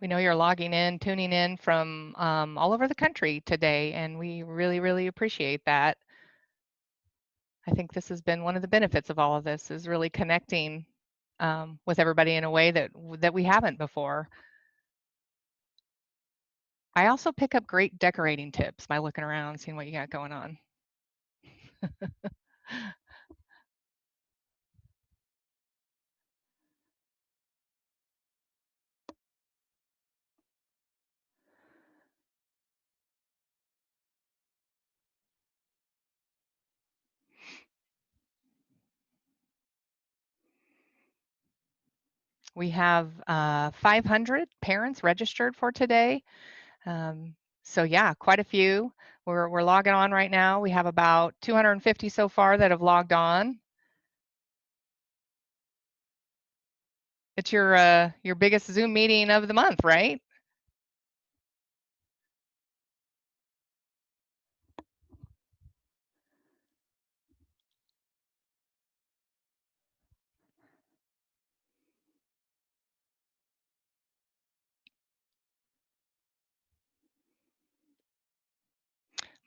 We know you're logging in, tuning in from all over the country today, and we really, really appreciate that. I think this has been one of the benefits of all of this is really connecting with everybody in a way that we haven't before. I also pick up great decorating tips by looking around, seeing what you got going on. We have 500 parents registered for today. Um, so yeah, quite a few. We're logging on right now. We have about 250 so far that have logged on. It's your biggest Zoom meeting of the month, right?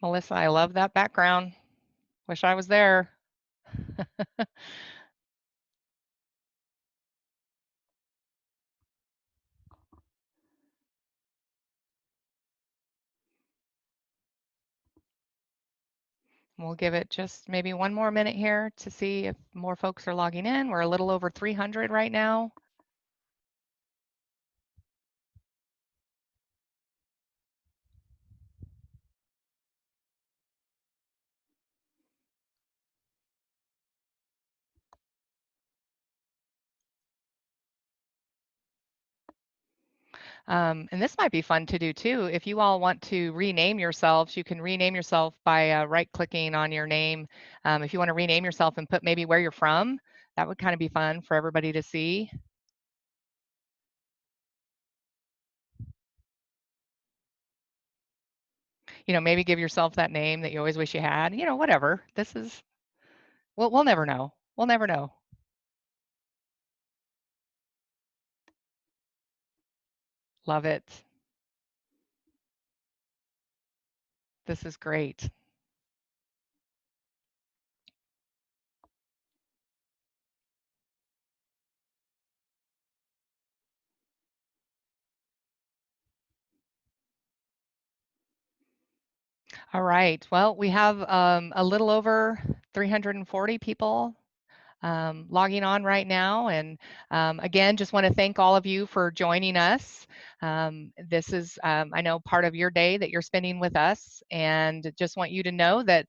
Melissa, I love that background. Wish I was there. We'll give it just maybe one more minute here to see if more folks are logging in. We're a little over 300 right now. And this might be fun to do too. If you all want to rename yourselves, you can rename yourself by right-clicking on your name. If you want to rename yourself and put maybe where you're from, that would kind of be fun for everybody to see. Maybe give yourself that name that you always wish you had. Whatever. We'll never know. We'll never know. Love it. This is great. All right. Well, we have a little over 340 people logging on right now. And again, just want to thank all of you for joining us. This is, I know, part of your day that you're spending with us, and just want you to know that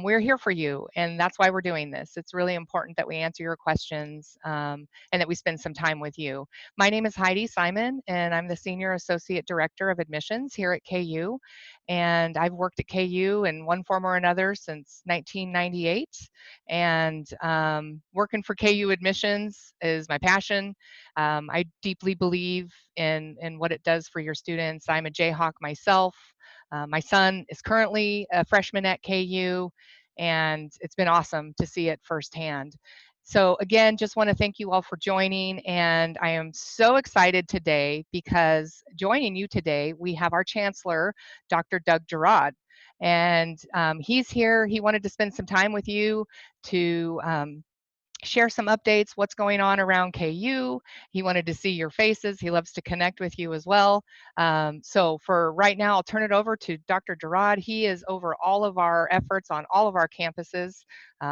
we're here for you, and that's why we're doing this. It's really important that we answer your questions and that we spend some time with you. My name is Heidi Simon, and I'm the Senior Associate Director of Admissions here at KU, and I've worked at KU in one form or another since 1998. And working for KU admissions is my passion. I deeply believe in what it does for your students. I'm a Jayhawk myself. My son is currently a freshman at KU, and it's been awesome to see it firsthand. So again, just want to thank you all for joining, and I am so excited today because joining you today, we have our Chancellor, Dr. Doug Girod. And he's here. He wanted to spend some time with you to share some updates, what's going on around KU. He wanted to see your faces. He loves to connect with you as well. So for right now, I'll turn it over to Dr. Girod. He is over all of our efforts on all of our campuses,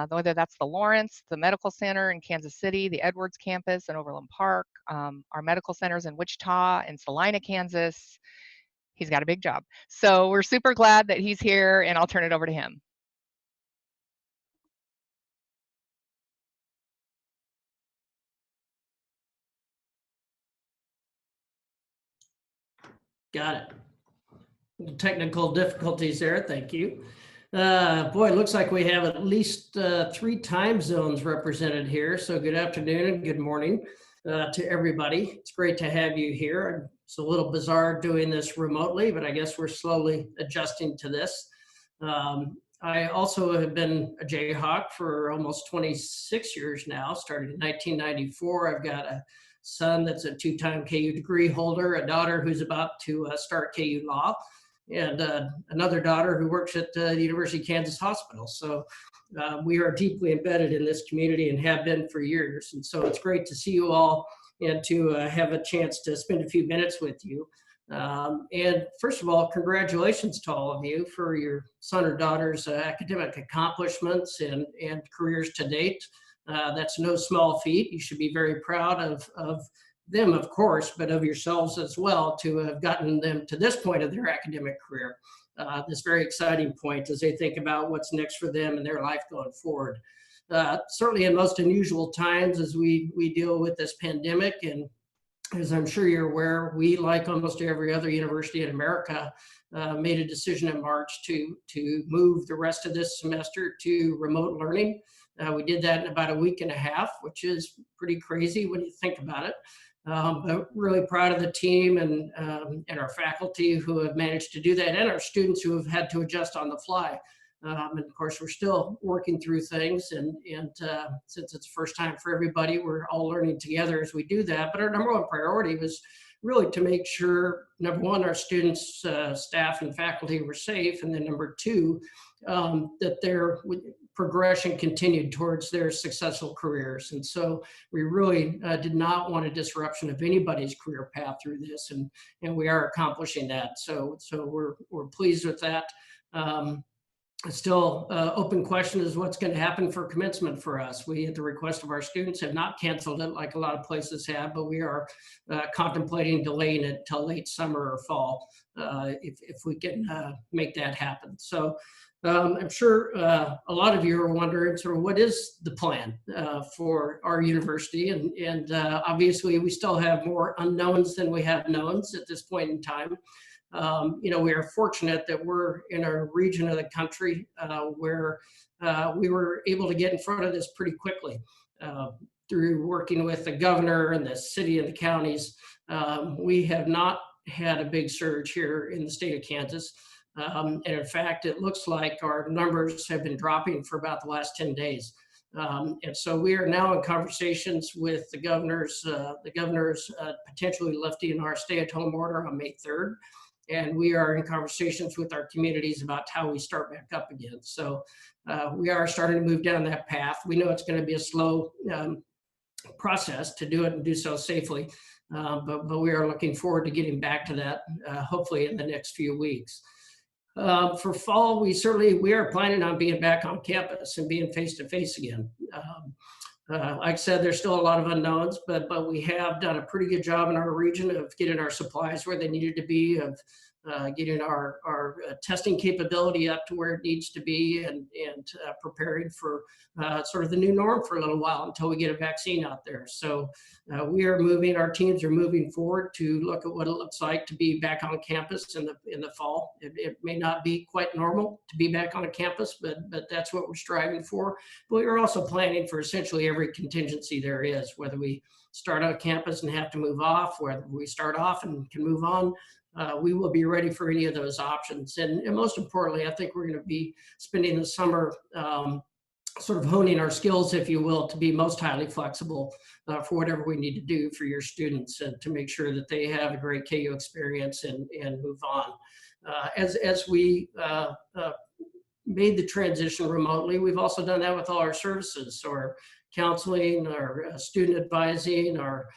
whether that's the Lawrence, the Medical Center in Kansas City, the Edwards campus in Overland Park, our medical centers in Wichita and Salina, Kansas. He's got a big job. So we're super glad that he's here, and I'll turn it over to him. Got it. Technical difficulties there. Thank you. Boy, it looks like we have at least 3 time zones represented here. So good afternoon and good morning to everybody. It's great to have you here. It's a little bizarre doing this remotely, but I guess we're slowly adjusting to this. I also have been a Jayhawk for almost 26 years now, started in 1994. I've got a son that's a 2-time KU degree holder, a daughter who's about to start KU Law, and another daughter who works at the University of Kansas Hospital. So we are deeply embedded in this community and have been for years. And so it's great to see you all and to have a chance to spend a few minutes with you. And first of all, congratulations to all of you for your son or daughter's academic accomplishments and careers to date. That's no small feat. You should be very proud of them, of course, but of yourselves as well to have gotten them to this point of their academic career, this very exciting point as they think about what's next for them in their life going forward. Certainly in most unusual times as we deal with this pandemic, and as I'm sure you're aware, we, like almost every other university in America, made a decision in March to move the rest of this semester to remote learning. We did that in about a week and a half, which is pretty crazy when you think about it. But really proud of the team and our faculty who have managed to do that, and our students who have had to adjust on the fly. And of course, we're still working through things, and since it's the first time for everybody, we're all learning together as we do that. But our number one priority was really to make sure, number one, our students, staff, and faculty were safe, and then number two, that their progression continued towards their successful careers. And so we really did not want a disruption of anybody's career path through this, and we are accomplishing that. So we're pleased with that. Still open question is what's going to happen for commencement for us. We, at the request of our students, have not canceled it like a lot of places have, but we are contemplating delaying it till late summer or fall if we can make that happen. So I'm sure a lot of you are wondering sort of what is the plan for our university, and obviously we still have more unknowns than we have knowns at this point in time. We are fortunate that we're in a region of the country where we were able to get in front of this pretty quickly through working with the governor and the city and the counties. We have not had a big surge here in the state of Kansas. And in fact, it looks like our numbers have been dropping for about the last 10 days. And so we are now in conversations with the governors potentially lifting our stay-at-home order on May 3rd. And we are in conversations with our communities about how we start back up again. So we are starting to move down that path. We know it's going to be a slow process to do it and do so safely, but we are looking forward to getting back to that hopefully in the next few weeks. For fall, we are planning on being back on campus and being face-to-face again. Like I said, there's still a lot of unknowns, but we have done a pretty good job in our region of getting our supplies where they needed to be, of getting our testing capability up to where it needs to be, and preparing for sort of the new norm for a little while until we get a vaccine out there. So our teams are moving forward to look at what it looks like to be back on campus in the fall. It may not be quite normal to be back on a campus, but that's what we're striving for. But we're also planning for essentially every contingency there is, whether we start on campus and have to move off, whether we start off and can move on. We will be ready for any of those options. And most importantly, I think we're going to be spending the summer sort of honing our skills, if you will, to be most highly flexible for whatever we need to do for your students, and to make sure that they have a great KU experience and move on. As we made the transition remotely, we've also done that with all our services, so our counseling, our student advising, our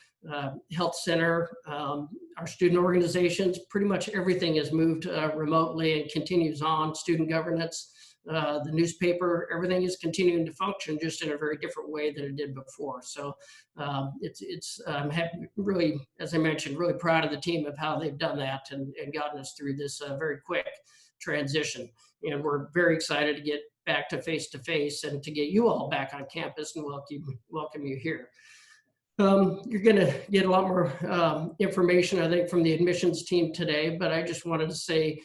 health center, our student organizations. Pretty much everything is moved remotely and continues on. Student governance, the newspaper, everything is continuing to function, just in a very different way than it did before. So I'm really, as I mentioned, really proud of the team of how they've done that and gotten us through this very quick transition. And we're very excited to get back to face-to-face and to get you all back on campus and welcome you here. You're going to get a lot more information, I think, from the admissions team today, but I just wanted to say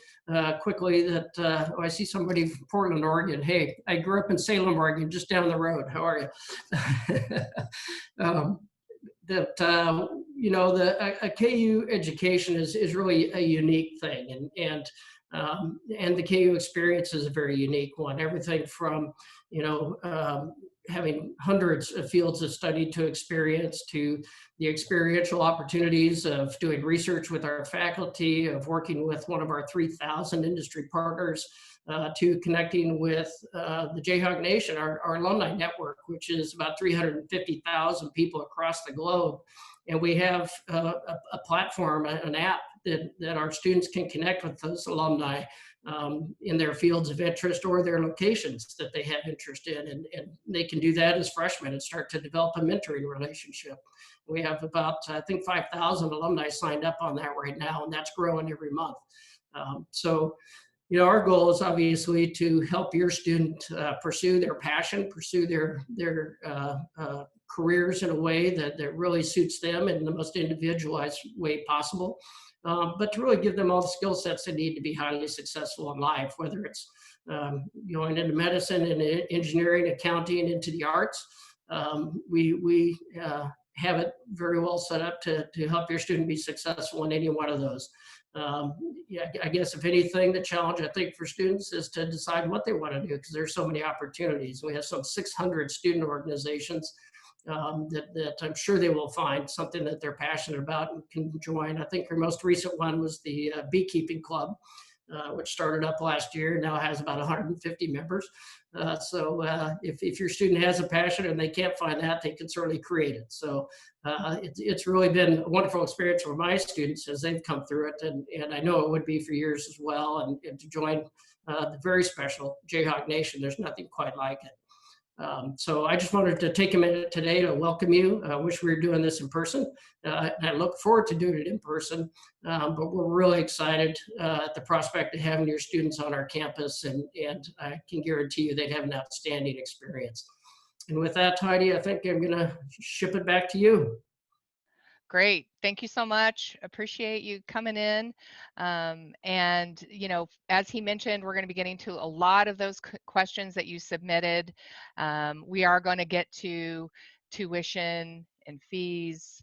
quickly that I see somebody from Portland, Oregon. Hey, I grew up in Salem, Oregon, just down the road. How are you? A KU education is really a unique thing, and the KU experience is a very unique one. Everything from having hundreds of fields of study to experience, to the experiential opportunities of doing research with our faculty, of working with one of our 3,000 industry partners, to connecting with the Jayhawk Nation, our alumni network, which is about 350,000 people across the globe. And we have a platform, an app that our students can connect with those alumni in their fields of interest or their locations that they have interest in. And they can do that as freshmen and start to develop a mentoring relationship. We have about, I think, 5,000 alumni signed up on that right now, and that's growing every month. So, our goal is obviously to help your student pursue their passion, pursue their careers in a way that really suits them in the most individualized way possible. But to really give them all the skill sets they need to be highly successful in life, whether it's going into medicine and engineering, accounting, into the arts. We have it very well set up to help your student be successful in any one of those. I guess if anything, the challenge I think for students is to decide what they want to do, because there's so many opportunities. We have some 600 student organizations that I'm sure they will find something that they're passionate about and can join. I think our most recent one was the Beekeeping Club, which started up last year and now has about 150 members. So if your student has a passion and they can't find that, they can certainly create it. So it's really been a wonderful experience for my students as they've come through it. And I know it would be for yours as well. And to join the very special Jayhawk Nation, there's nothing quite like it. So I just wanted to take a minute today to welcome you. I wish we were doing this in person. And I look forward to doing it in person, but we're really excited at the prospect of having your students on our campus, and I can guarantee you they'd have an outstanding experience. And with that, Heidi, I think I'm gonna ship it back to you. Great. Thank you so much. Appreciate you coming in. And, as he mentioned, we're going to be getting to a lot of those questions that you submitted. We are going to get to tuition and fees,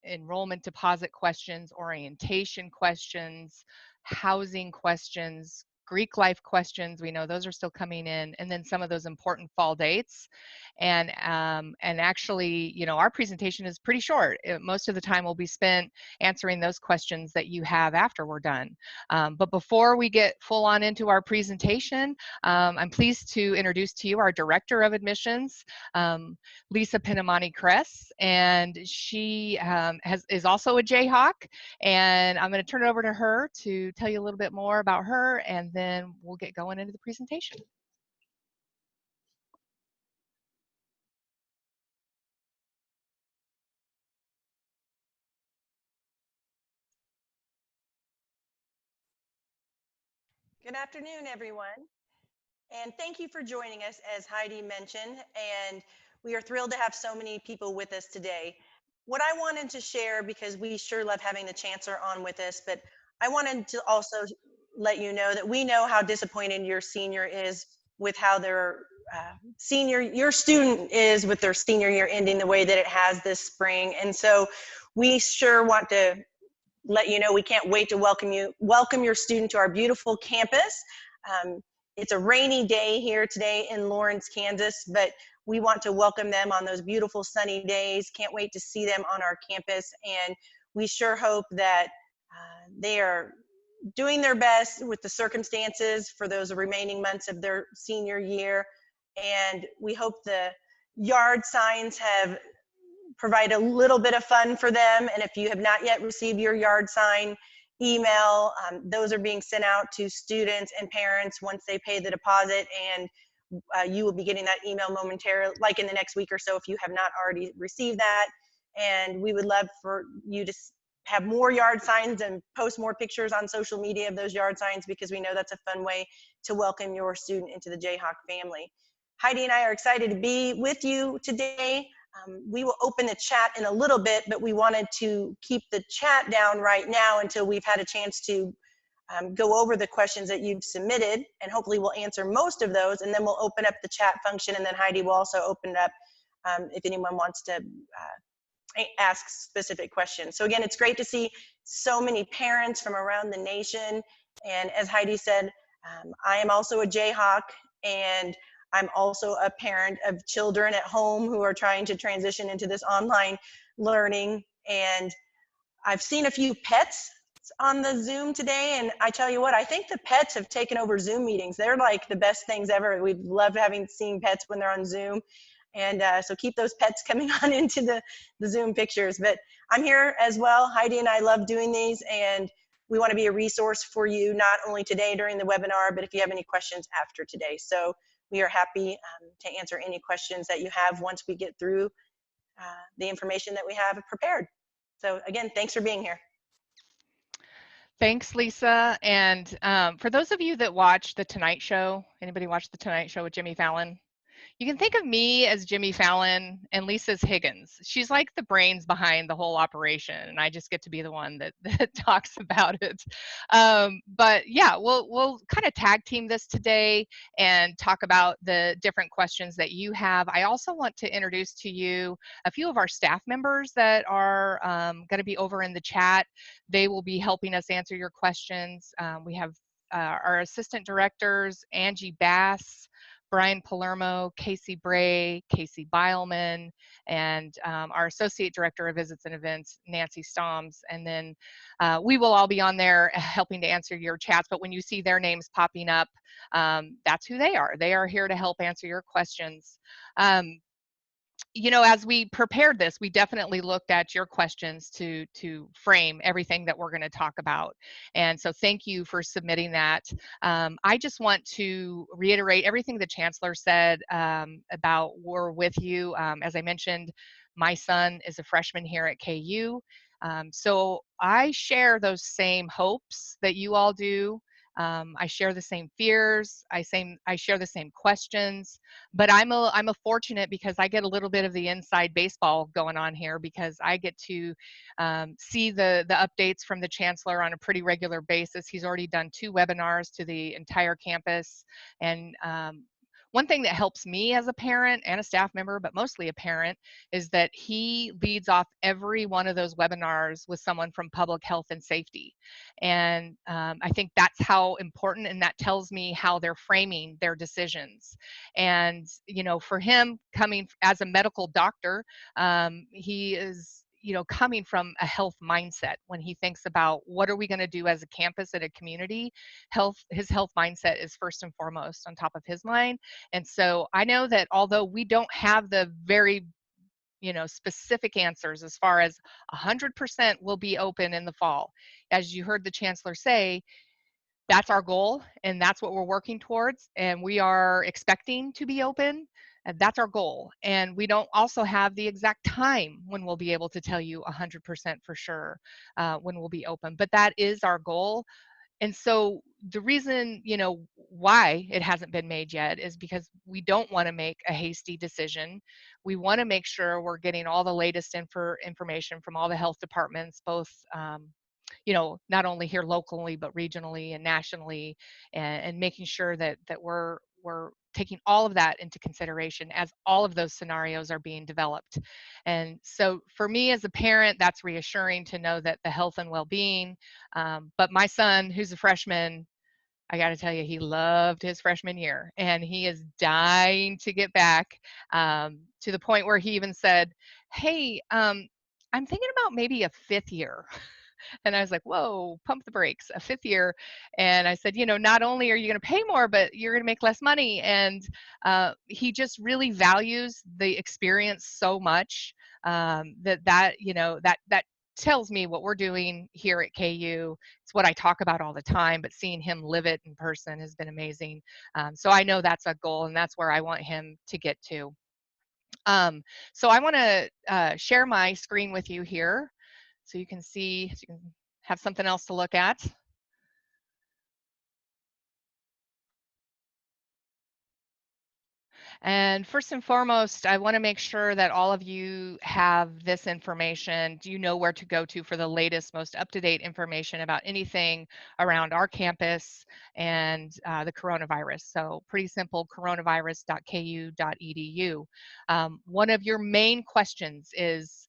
enrollment deposit questions, orientation questions, housing questions, Greek life questions. We know those are still coming in, and then some of those important fall dates. And actually, our presentation is pretty short. Most of the time will be spent answering those questions that you have after we're done. But before we get full on into our presentation, I'm pleased to introduce to you our Director of Admissions, Lisa Pinamani-Kress, and she is also a Jayhawk. And I'm going to turn it over to her to tell you a little bit more about her, and then we'll get going into the presentation. Good afternoon, everyone. And thank you for joining us, as Heidi mentioned. And we are thrilled to have so many people with us today. What I wanted to share, because we sure love having the Chancellor on with us, but I wanted to also let you know that we know how disappointed your senior is with how their your student is with their senior year ending the way that it has this spring. And so we sure want to let you know we can't wait to welcome your student to our beautiful campus. It's a rainy day here today in Lawrence, Kansas, but we want to welcome them on those beautiful sunny days. Can't wait to see them on our campus, and we sure hope that they are doing their best with the circumstances for those remaining months of their senior year. And we hope the yard signs have provide a little bit of fun for them. And if you have not yet received your yard sign email, those are being sent out to students and parents once they pay the deposit, and you will be getting that email momentarily, like in the next week or so, if you have not already received that. And we would love for you to have more yard signs and post more pictures on social media of those yard signs, because we know that's a fun way to welcome your student into the Jayhawk family. Heidi and I are excited to be with you today. We will open the chat in a little bit, but we wanted to keep the chat down right now until we've had a chance to go over the questions that you've submitted, and hopefully we'll answer most of those, and then we'll open up the chat function, and then Heidi will also open it up if anyone wants to ask specific questions. So again, it's great to see so many parents from around the nation, and as Heidi said, I am also a Jayhawk, and I'm also a parent of children at home who are trying to transition into this online learning. And I've seen a few pets on the Zoom today, and I tell you what, I think the pets have taken over Zoom meetings. They're like the best things ever. We've loved seeing pets when they're on Zoom. And so keep those pets coming on into the Zoom pictures. But I'm here as well. Heidi and I love doing these, and we want to be a resource for you, not only today during the webinar, but if you have any questions after today. So we are happy to answer any questions that you have once we get through the information that we have prepared. So again, thanks for being here. Thanks, Lisa. And for those of you that watch The Tonight Show, anybody watch The Tonight Show with Jimmy Fallon? You can think of me as Jimmy Fallon and Lisa's Higgins. She's like the brains behind the whole operation, and I just get to be the one that, that talks about it. But yeah, we'll kind of tag team this today and talk about the different questions that you have. I also want to introduce to you a few of our staff members that are going to be over in the chat. They will be helping us answer your questions. We have our assistant directors, Angie Bass, Brian Palermo, Casey Bray, Casey Beilman, and our Associate Director of Visits and Events, Nancy Stoms. And then we will all be on there helping to answer your chats, but when you see their names popping up, that's who they are. They are here to help answer your questions. You know, as we prepared this, we definitely looked at your questions to frame everything that we're going to talk about. And so thank you for submitting that. I just want to reiterate everything the Chancellor said about we're with you. As I mentioned, my son is a freshman here at KU. So I share those same hopes that you all do. I share the same fears. I share the same questions, but I'm a fortunate because I get a little bit of the inside baseball going on here because I get to see the updates from the Chancellor on a pretty regular basis. He's already done 2 webinars to the entire campus, and one thing that helps me as a parent and a staff member, but mostly a parent, is that he leads off every one of those webinars with someone from public health and safety. And I think that's how important, and that tells me how they're framing their decisions. And, you know, for him coming as a medical doctor, he is, you know, coming from a health mindset when he thinks about what are we going to do as a campus and a community. His health mindset is first and foremost on top of his mind. And so I know that although we don't have the very, you know, specific answers as far as 100% will be open in the fall, as you heard the Chancellor say, that's our goal and that's what we're working towards, and we are expecting to be open, and that's our goal. And we don't also have the exact time when we'll be able to tell you 100% for sure when we'll be open, but that is our goal. And so the reason, you know, why it hasn't been made yet is because we don't want to make a hasty decision. We want to make sure we're getting all the latest information from all the health departments, both you know, not only here locally, but regionally and nationally, and making sure that we're taking all of that into consideration as all of those scenarios are being developed. And so for me as a parent, that's reassuring to know that the health and well-being, but my son, who's a freshman, I got to tell you, he loved his freshman year and he is dying to get back, to the point where he even said, hey, I'm thinking about maybe a 5th year. And I was like, whoa, pump the brakes, a 5th year. And I said, you know, not only are you going to pay more, but you're going to make less money. And he just really values the experience so much, that you know, that tells me what we're doing here at KU. It's what I talk about all the time, but seeing him live it in person has been amazing. So I know that's a goal, and that's where I want him to get to. So I want to share my screen with you here, so you can see, so you can have something else to look at. And first and foremost, I want to make sure that all of you have this information. Do you know where to go to for the latest, most up-to-date information about anything around our campus and the coronavirus? So pretty simple, coronavirus.ku.edu. One of your main questions is,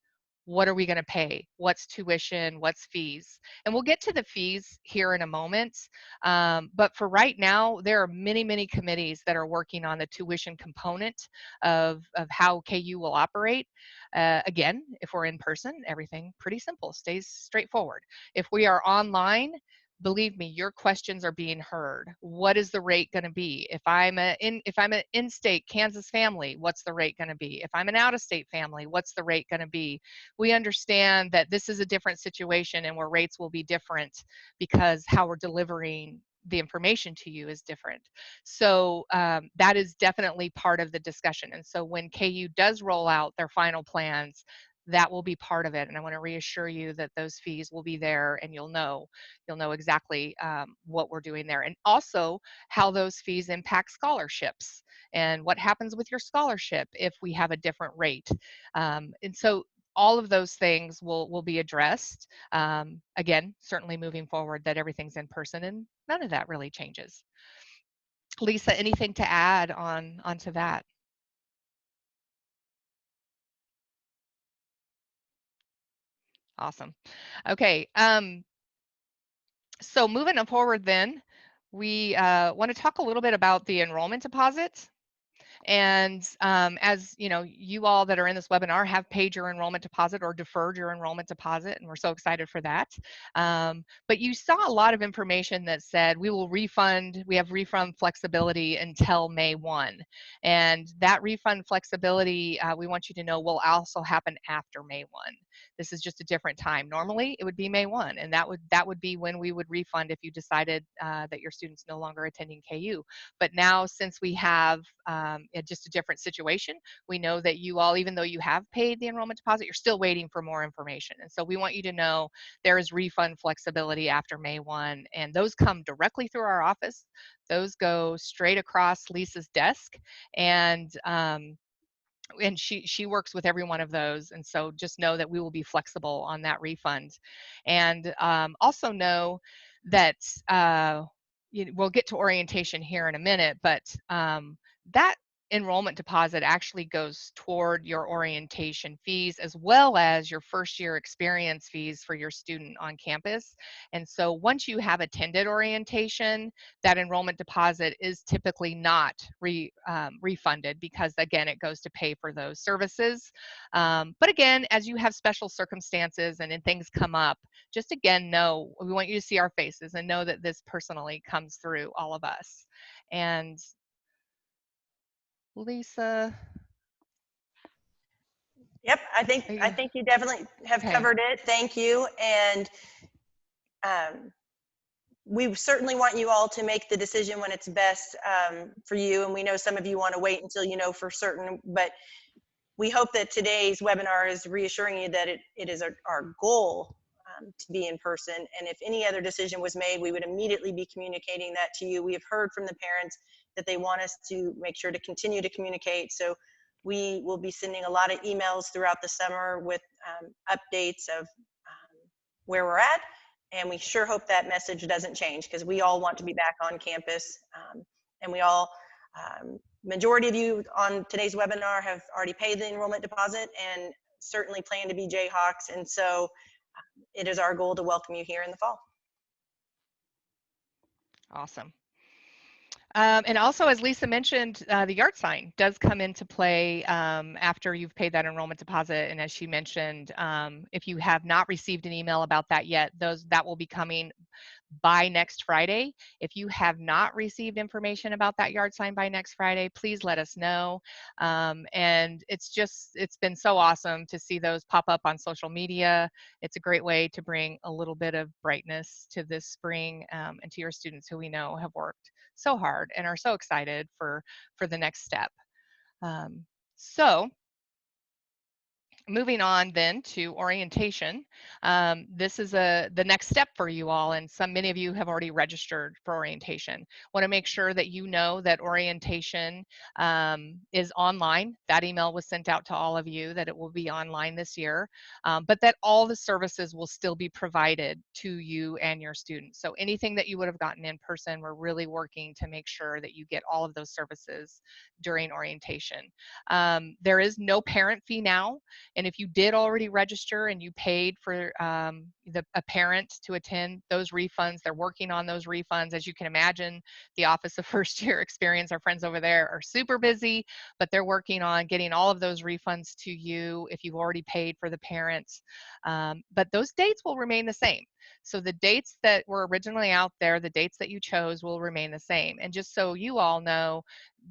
what are we going to pay? What's tuition? What's fees? And we'll get to the fees here in a moment. But for right now, there are many, many committees that are working on the tuition component of how KU will operate. Again, if we're in person, everything pretty simple, stays straightforward. If we are online, believe me, your questions are being heard. What is the rate going to be? If I'm an in-state Kansas family, what's the rate going to be? If I'm an out-of-state family, what's the rate going to be? We understand that this is a different situation and where rates will be different because how we're delivering the information to you is different. So that is definitely part of the discussion. And so when KU does roll out their final plans, that will be part of it. And I want to reassure you that those fees will be there, and you'll know exactly what we're doing there, and also how those fees impact scholarships and what happens with your scholarship if we have a different rate. And so all of those things will be addressed. Again, certainly moving forward, that everything's in person, and none of that really changes. Lisa, anything to add onto that? Awesome. Okay. So moving forward then, we want to talk a little bit about the enrollment deposit. And as you know, you all that are in this webinar have paid your enrollment deposit or deferred your enrollment deposit, and we're so excited for that. But you saw a lot of information that said we have refund flexibility until May 1. And that refund flexibility, we want you to know, will also happen after May 1. This is just a different time. Normally it would be May 1, and that would be when we would refund if you decided that your student's no longer attending KU. But now, since we have just a different situation, we know that you all, even though you have paid the enrollment deposit, you're still waiting for more information. And so we want you to know there is refund flexibility after May 1, and those come directly through our office. Those go straight across Lisa's desk, and she works with every one of those. And so just know that we will be flexible on that refund. And also know that we'll get to orientation here in a minute, but that enrollment deposit actually goes toward your orientation fees as well as your first year experience fees for your student on campus. And so once you have attended orientation, that enrollment deposit is typically not refunded, because again, it goes to pay for those services. But again, as you have special circumstances and things come up, just again, know, we want you to see our faces and know that this personally comes through all of us. And Lisa. Yep, I think you definitely have Okay. covered it. Thank you. And we certainly want you all to make the decision when it's best for you. And we know some of you want to wait until you know for certain, but we hope that today's webinar is reassuring you that it is our goal to be in person. And if any other decision was made, we would immediately be communicating that to you. We have heard from the parents that they want us to make sure to continue to communicate. So we will be sending a lot of emails throughout the summer with updates of where we're at. And we sure hope that message doesn't change, because we all want to be back on campus. And we all, majority of you on today's webinar have already paid the enrollment deposit and certainly plan to be Jayhawks. And so it is our goal to welcome you here in the fall. Awesome. And also, as Lisa mentioned, the yard sign does come into play after you've paid that enrollment deposit. And as she mentioned, if you have not received an email about that yet, that will be coming by next Friday. If you have not received information about that yard sign by next Friday, please let us know. And it's been so awesome to see those pop up on social media. It's a great way to bring a little bit of brightness to this spring and to your students who we know have worked so hard and are so excited for the next step. So moving on then to orientation. This is the next step for you all, and many of you have already registered for orientation. Want to make sure that you know that orientation is online. That email was sent out to all of you that it will be online this year, but that all the services will still be provided to you and your students. So anything that you would have gotten in person, we're really working to make sure that you get all of those services during orientation. There is no parent fee now. And if you did already register and you paid for a parent to attend, those refunds, they're working on those refunds. As you can imagine, the Office of First Year Experience, our friends over there are super busy, but they're working on getting all of those refunds to you if you've already paid for the parents. But those dates will remain the same. So the dates that were originally out there, the dates that you chose will remain the same. And just so you all know,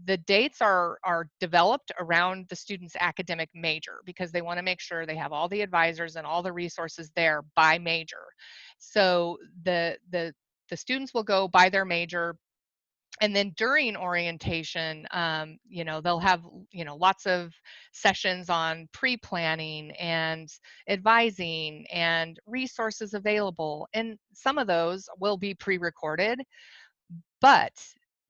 the dates are developed around the student's academic major because they want to make sure they have all the advisors and all the resources there by major. So the students will go by their major. And then during orientation, you know, they'll have, you know, lots of sessions on pre-planning and advising and resources available. And some of those will be pre-recorded, but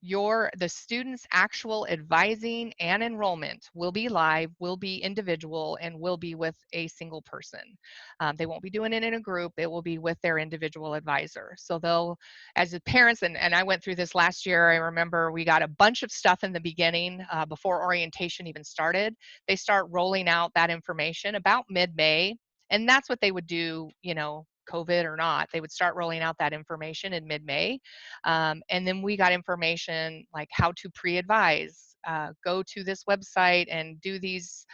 the student's actual advising and enrollment will be live, will be individual, and will be with a single person. They won't be doing it in a group. It will be with their individual advisor. So they'll, as the parents, and I went through this last year, I remember we got a bunch of stuff in the beginning before orientation even started. They start rolling out that information about mid-May, and that's what they would do, you know, COVID or not. They would start rolling out that information in mid-May. And then we got information like how to pre-advise. Go to this website and do these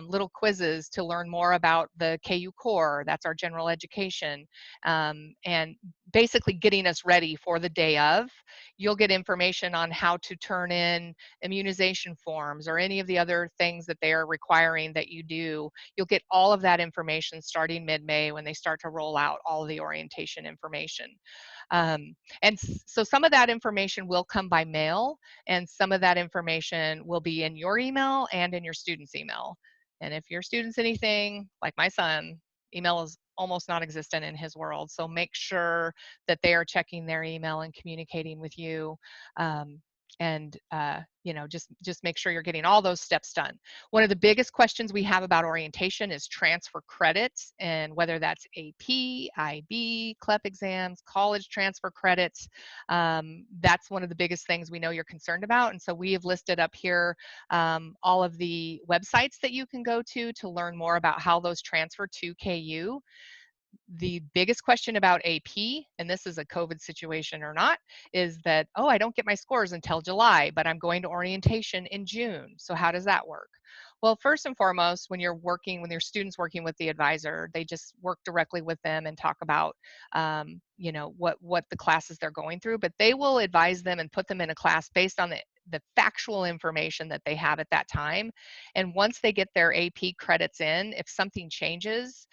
little quizzes to learn more about the KU core. That's our general education. And basically getting us ready for the day of. You'll get information on how to turn in immunization forms or any of the other things that they are requiring that you do. You'll get all of that information starting mid-May when they start to roll out all of the orientation information. And so some of that information will come by mail, and some of that information will be in your email and in your student's email. And if your student's anything like my son, email is almost non-existent in his world. So make sure that they are checking their email and communicating with you. You know, just make sure you're getting all those steps done. One of the biggest questions we have about orientation is transfer credits, and whether that's AP, IB, CLEP exams, college transfer credits. That's one of the biggest things we know you're concerned about. And so we have listed up here all of the websites that you can go to learn more about how those transfer to KU. The biggest question about AP, and this is a COVID situation or not, is that, oh, I don't get my scores until July, but I'm going to orientation in June. So how does that work? Well, first and foremost, when your student's working with the advisor, they just work directly with them and talk about, you know, what the classes they're going through, but they will advise them and put them in a class based on the factual information that they have at that time. And once they get their AP credits in, if something changes,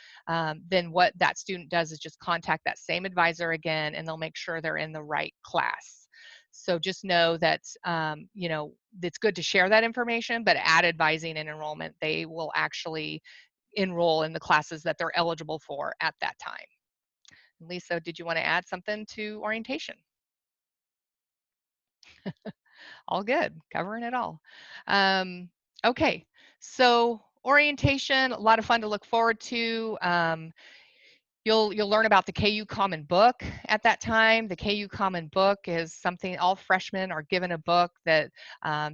then what that student does is just contact that same advisor again, and they'll make sure they're in the right class. So just know that, you know, it's good to share that information, but at advising and enrollment, they will actually enroll in the classes that they're eligible for at that time. Lisa, did you want to add something to orientation? All good, covering it all. Okay, so orientation, a lot of fun to look forward to. You'll learn about the KU Common Book at that time. The KU Common Book is something all freshmen are given a book that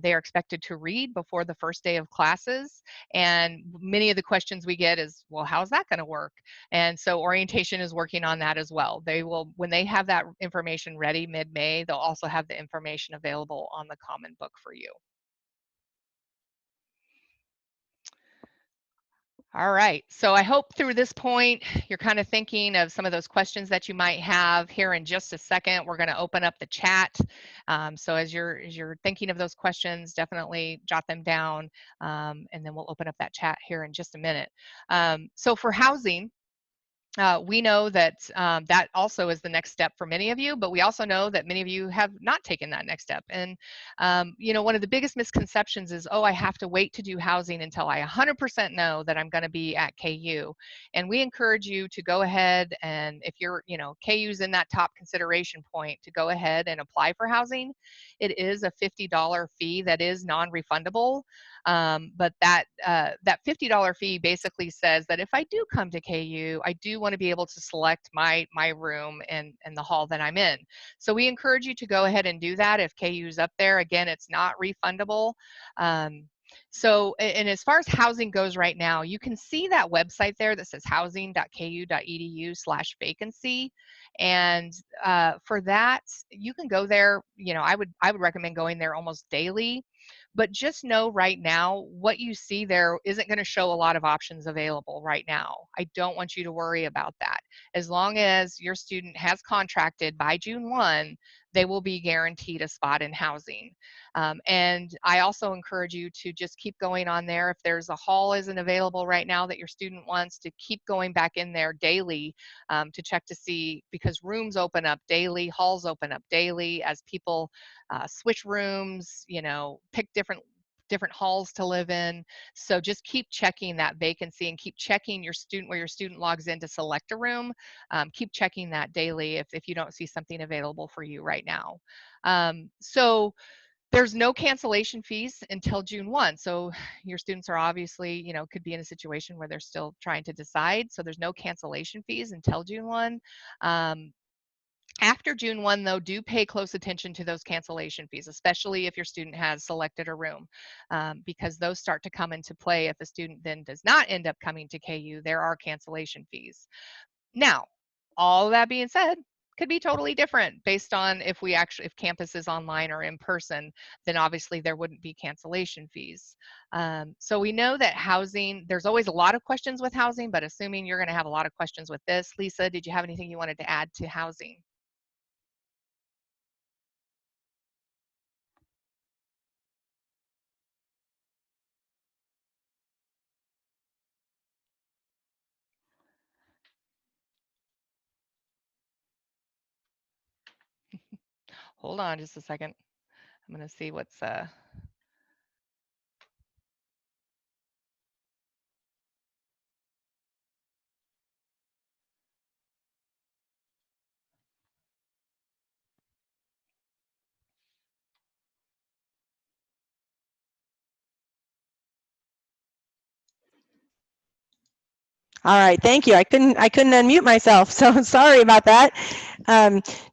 they are expected to read before the first day of classes. And many of the questions we get is, well, how's that going to work? And so orientation is working on that as well. They will, when they have that information ready mid-May, they'll also have the information available on the Common Book for you. All right, so I hope through this point, you're kind of thinking of some of those questions that you might have. Here in just a second, we're gonna open up the chat. So as you're thinking of those questions, definitely jot them down, and then we'll open up that chat here in just a minute. So for housing, we know that that also is the next step for many of you, but we also know that many of you have not taken that next step. And, you know, one of the biggest misconceptions is, oh, I have to wait to do housing until I 100% know that I'm going to be at KU. And we encourage you to go ahead and if you're, you know, KU's in that top consideration point, to go ahead and apply for housing. It is a $50 fee that is non-refundable. But that $50 fee basically says that if I do come to KU, I do want to be able to select my room and the hall that I'm in. So we encourage you to go ahead and do that if KU's up there. Again, it's not refundable. So, and as far as housing goes right now, you can see that website there that says housing.ku.edu/vacancy. And for that, you can go there. You know, I would recommend going there almost daily. But just know right now, what you see there isn't going to show a lot of options available right now. I don't want you to worry about that. As long as your student has contracted by June 1, they will be guaranteed a spot in housing. And I also encourage you to just keep going on there. If there's a hall isn't available right now that your student wants, to keep going back in there daily to check to see, because rooms open up daily, halls open up daily as people switch rooms, you know, pick different halls to live in. So just keep checking that vacancy and keep checking your student, where your student logs in to select a room. Keep checking that daily if you don't see something available for you right now. So there's no cancellation fees until June 1. So your students are obviously, you know, could be in a situation where they're still trying to decide. So there's no cancellation fees until June 1. After June 1, though, do pay close attention to those cancellation fees, especially if your student has selected a room, because those start to come into play. If a student then does not end up coming to KU, there are cancellation fees. Now, all that being said, could be totally different based on if campus is online or in person, then obviously there wouldn't be cancellation fees. So we know that housing, there's always a lot of questions with housing, but assuming you're going to have a lot of questions with this, Lisa, did you have anything you wanted to add to housing? Hold on just a second. I'm going to see what's All right, thank you. I couldn't unmute myself, so sorry about that.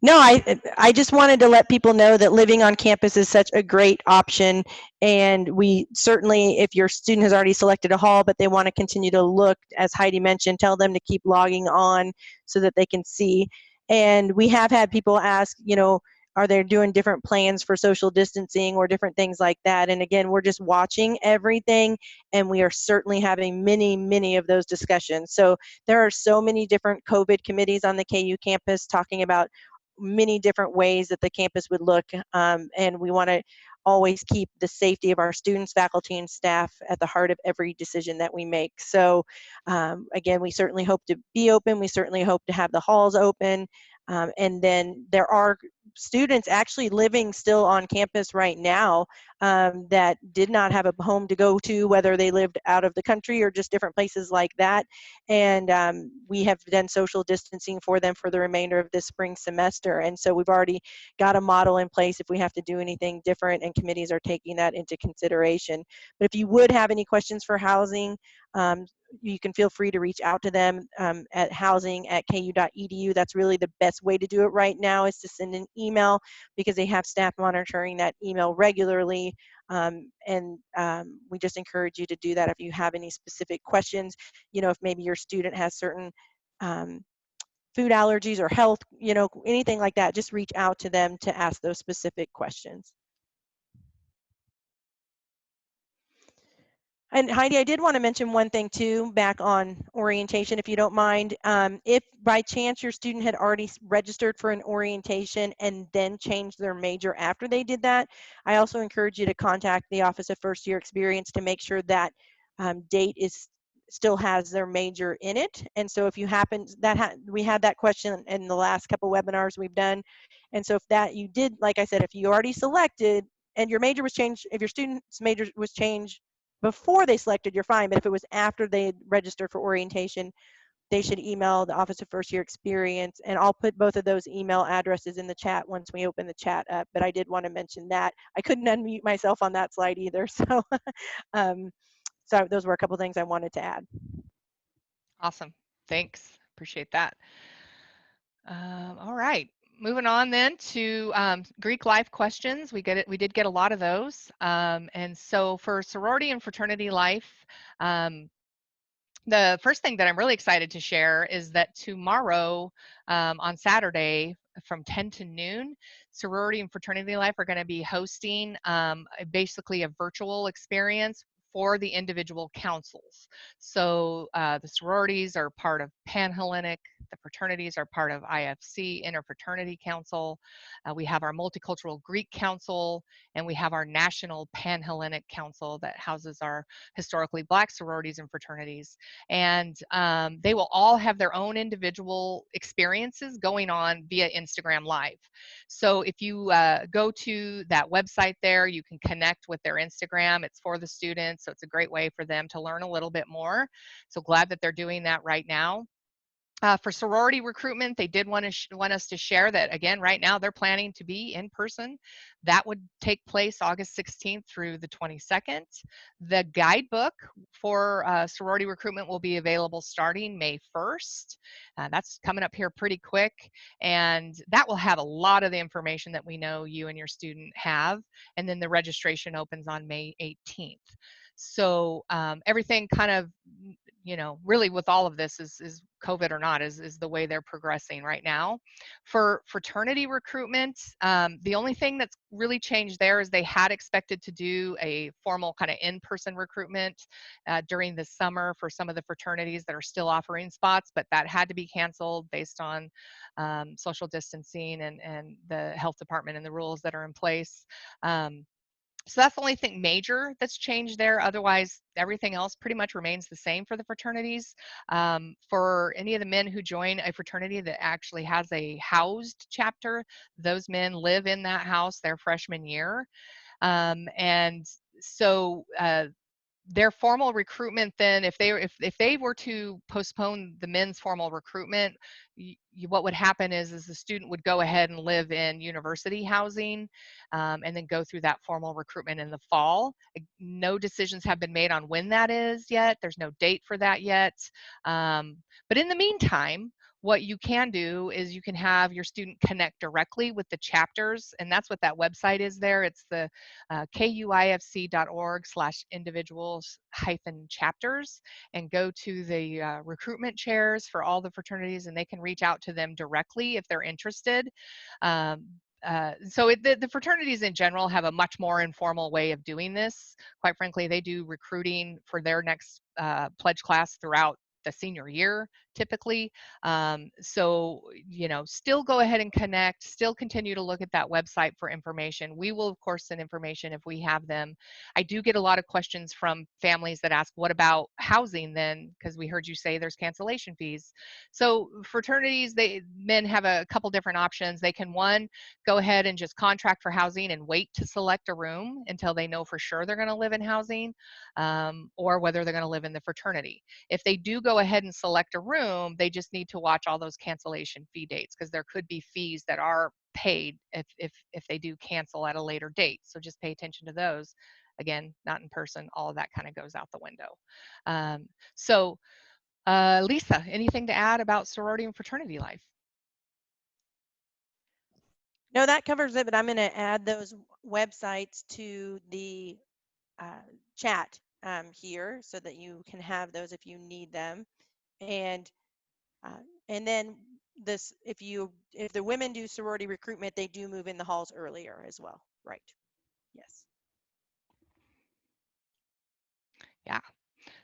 No, I just wanted to let people know that living on campus is such a great option, and we certainly, if your student has already selected a hall but they want to continue to look, as Heidi mentioned, tell them to keep logging on so that they can see. And we have had people ask, you know, are they doing different plans for social distancing or different things like that? And again, we're just watching everything, and we are certainly having many of those discussions. So there are so many different COVID committees on the KU campus talking about many different ways that the campus would look, and we want to always keep the safety of our students, faculty, and staff at the heart of every decision that we make. So again, we certainly hope to be open. We certainly hope to have the halls open. And then there are students actually living still on campus right now that did not have a home to go to, whether they lived out of the country or just different places like that. And we have done social distancing for them for the remainder of this spring semester. And so we've already got a model in place if we have to do anything different, and committees are taking that into consideration. But if you would have any questions for housing, you can feel free to reach out to them at housing@ku.edu. That's really the best way to do it right now, is to send an email, because they have staff monitoring that email regularly. We just encourage you to do that if you have any specific questions. You know, if maybe your student has certain food allergies or health, you know, anything like that, just reach out to them to ask those specific questions. And Heidi, I did want to mention one thing too, back on orientation, if you don't mind. If by chance your student had already registered for an orientation and then changed their major after they did that, I also encourage you to contact the Office of First Year Experience to make sure that date still has their major in it. And so if you happen, we had that question in the last couple webinars we've done. And so if that you did, like I said, if you already selected and your major was changed, if your student's major was changed before they selected, you're fine. But if it was after they registered for orientation, they should email the Office of First Year Experience, and I'll put both of those email addresses in the chat once we open the chat up. But I did want to mention that. I couldn't unmute myself on that slide either. So, so those were a couple things I wanted to add. awesome. Thanks. Appreciate that. All right. moving on then to Greek life questions. We did get a lot of those. And so for sorority and fraternity life, the first thing that I'm really excited to share is that tomorrow on Saturday from 10 to noon, sorority and fraternity life are going to be hosting basically a virtual experience for the individual councils. So the sororities are part of Panhellenic, the fraternities are part of IFC, Interfraternity Council. We have our Multicultural Greek Council, and we have our National Panhellenic Council that houses our historically Black sororities and fraternities. And they will all have their own individual experiences going on via Instagram Live. So if you go to that website there, you can connect with their Instagram. It's for the students, so it's a great way for them to learn a little bit more. So glad that they're doing that right now. For sorority recruitment, they did want us to share that, again, right now they're planning to be in person. That would take place August 16th through the 22nd. The guidebook for sorority recruitment will be available starting May 1st. That's coming up here pretty quick, and that will have a lot of the information that we know you and your student have, and then the registration opens on May 18th. So everything kind of, really with all of this is COVID or not, is the way they're progressing right now. For fraternity recruitment, the only thing that's really changed there is they had expected to do a formal kind of in-person recruitment during the summer for some of the fraternities that are still offering spots, but that had to be canceled based on social distancing and the health department and the rules that are in place. So that's the only thing major that's changed there. Otherwise, everything else pretty much remains the same for the fraternities. For any of the men who join a fraternity that actually has a housed chapter, those men live in that house their freshman year. And so their formal recruitment then, if they were to postpone the men's formal recruitment, what would happen is the student would go ahead and live in university housing and then go through that formal recruitment in the fall. No decisions have been made on when that is yet. There's no date for that yet. But in the meantime, what you can do is you can have your student connect directly with the chapters, and that's what that website is there. It's the kuifc.org/individuals-chapters, and go to the recruitment chairs for all the fraternities, and they can reach out to them directly if they're interested. So the fraternities in general have a much more informal way of doing this. Quite frankly, they do recruiting for their next pledge class throughout the senior year typically. So, still go ahead and connect, still continue to look at that website for information. We will, of course, send information if we have them. I do get a lot of questions from families that ask, what about housing then? Because we heard you say there's cancellation fees. So fraternities, men have a couple different options. They can, one, go ahead and just contract for housing and wait to select a room until they know for sure they're going to live in housing, or whether they're going to live in the fraternity. If they do go ahead and select a room, they just need to watch all those cancellation fee dates, because there could be fees that are paid if they do cancel at a later date. So just pay attention to those. Again, not in person, all of that kind of goes out the window. Lisa, anything to add about sorority and fraternity life? No, that covers it, but I'm going to add those websites to the chat here so that you can have those if you need them. And then this, if the women do sorority recruitment, they do move in the halls earlier as well, right? Yes. Yeah.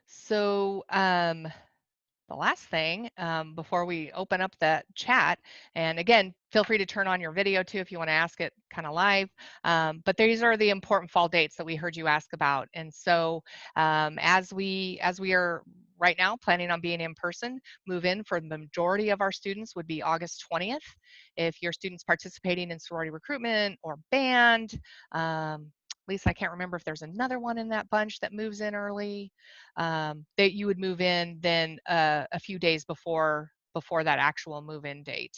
So the last thing before we open up that chat, and again, feel free to turn on your video too if you want to ask it kind of live, but these are the important fall dates that we heard you ask about. And so as we are right now planning on being in person, move-in for the majority of our students would be August 20th. If your student's participating in sorority recruitment or band, Lisa, I can't remember if there's another one in that bunch that moves in early, that you would move in then a few days before before that actual move-in date.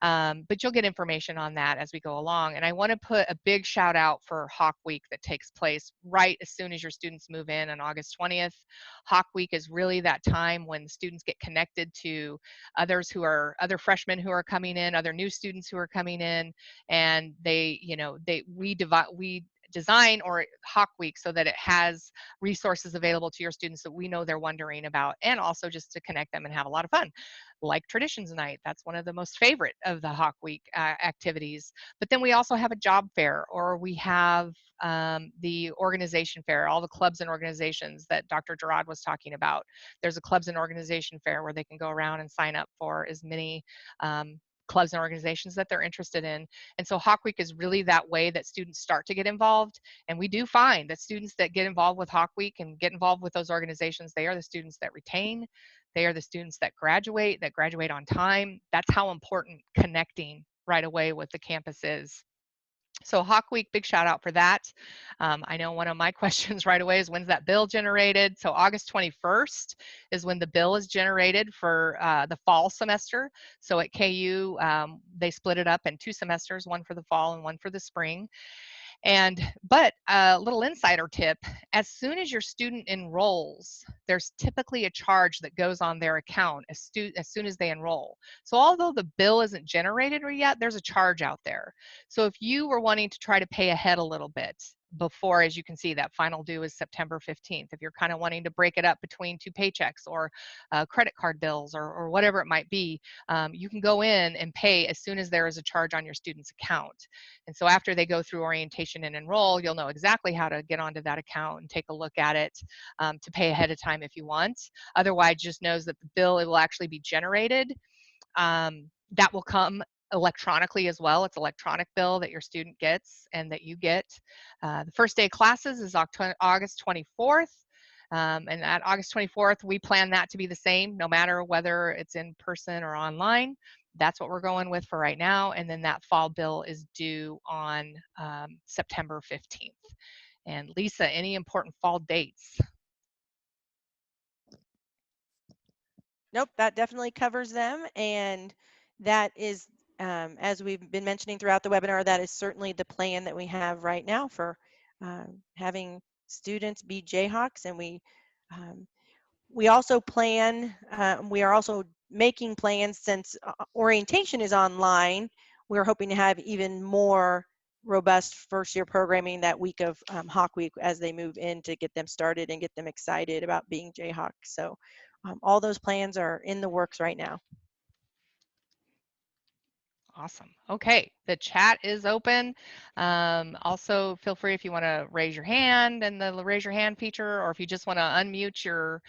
But you'll get information on that as we go along. And I want to put a big shout out for Hawk Week that takes place right as soon as your students move in on August 20th. Hawk Week is really that time when students get connected to other freshmen who are coming in, other new students who are coming in, and we design or Hawk Week so that it has resources available to your students that we know they're wondering about, and also just to connect them and have a lot of fun, like Traditions Night. That's one of the most favorite of the Hawk Week activities. But then we also have a job fair, or we have the organization fair, all the clubs and organizations that Dr. Gerard was talking about. There's a clubs and organization fair where they can go around and sign up for as many clubs and organizations that they're interested in. And so Hawk Week is really that way that students start to get involved. And we do find that students that get involved with Hawk Week and get involved with those organizations, they are the students that retain. They are the students that graduate on time. That's how important connecting right away with the campus is. So Hawk Week, big shout out for that. I know one of my questions right away is, when's that bill generated? So August 21st is when the bill is generated for the fall semester. So at KU, they split it up in 2 semesters, one for the fall and one for the spring. But a little insider tip, as soon as your student enrolls, there's typically a charge that goes on their account as soon as they enroll. So although the bill isn't generated yet, there's a charge out there. So if you were wanting to try to pay ahead a little bit before, as you can see, that final due is September 15th. If you're kind of wanting to break it up between 2 paychecks or credit card bills or whatever it might be, you can go in and pay as soon as there is a charge on your student's account. And so after they go through orientation and enroll, you'll know exactly how to get onto that account and take a look at it to pay ahead of time if you want. Otherwise, just knows that the bill, it will actually be generated. That will come electronically as well. It's electronic bill that your student gets and that you get. The first day of classes is August 24th. And at August 24th, we plan that to be the same, no matter whether it's in person or online. That's what we're going with for right now. And then that fall bill is due on September 15th. And Lisa, any important fall dates? Nope, that definitely covers them. And that is, as we've been mentioning throughout the webinar, that is certainly the plan that we have right now for having students be Jayhawks. And we also plan, we are also making plans, since orientation is online. We're hoping to have even more robust first year programming that week of Hawk Week as they move in, to get them started and get them excited about being Jayhawks. So all those plans are in the works right now. Awesome. Okay, the chat is open. Also, feel free if you want to raise your hand and the raise your hand feature, or if you just want to unmute your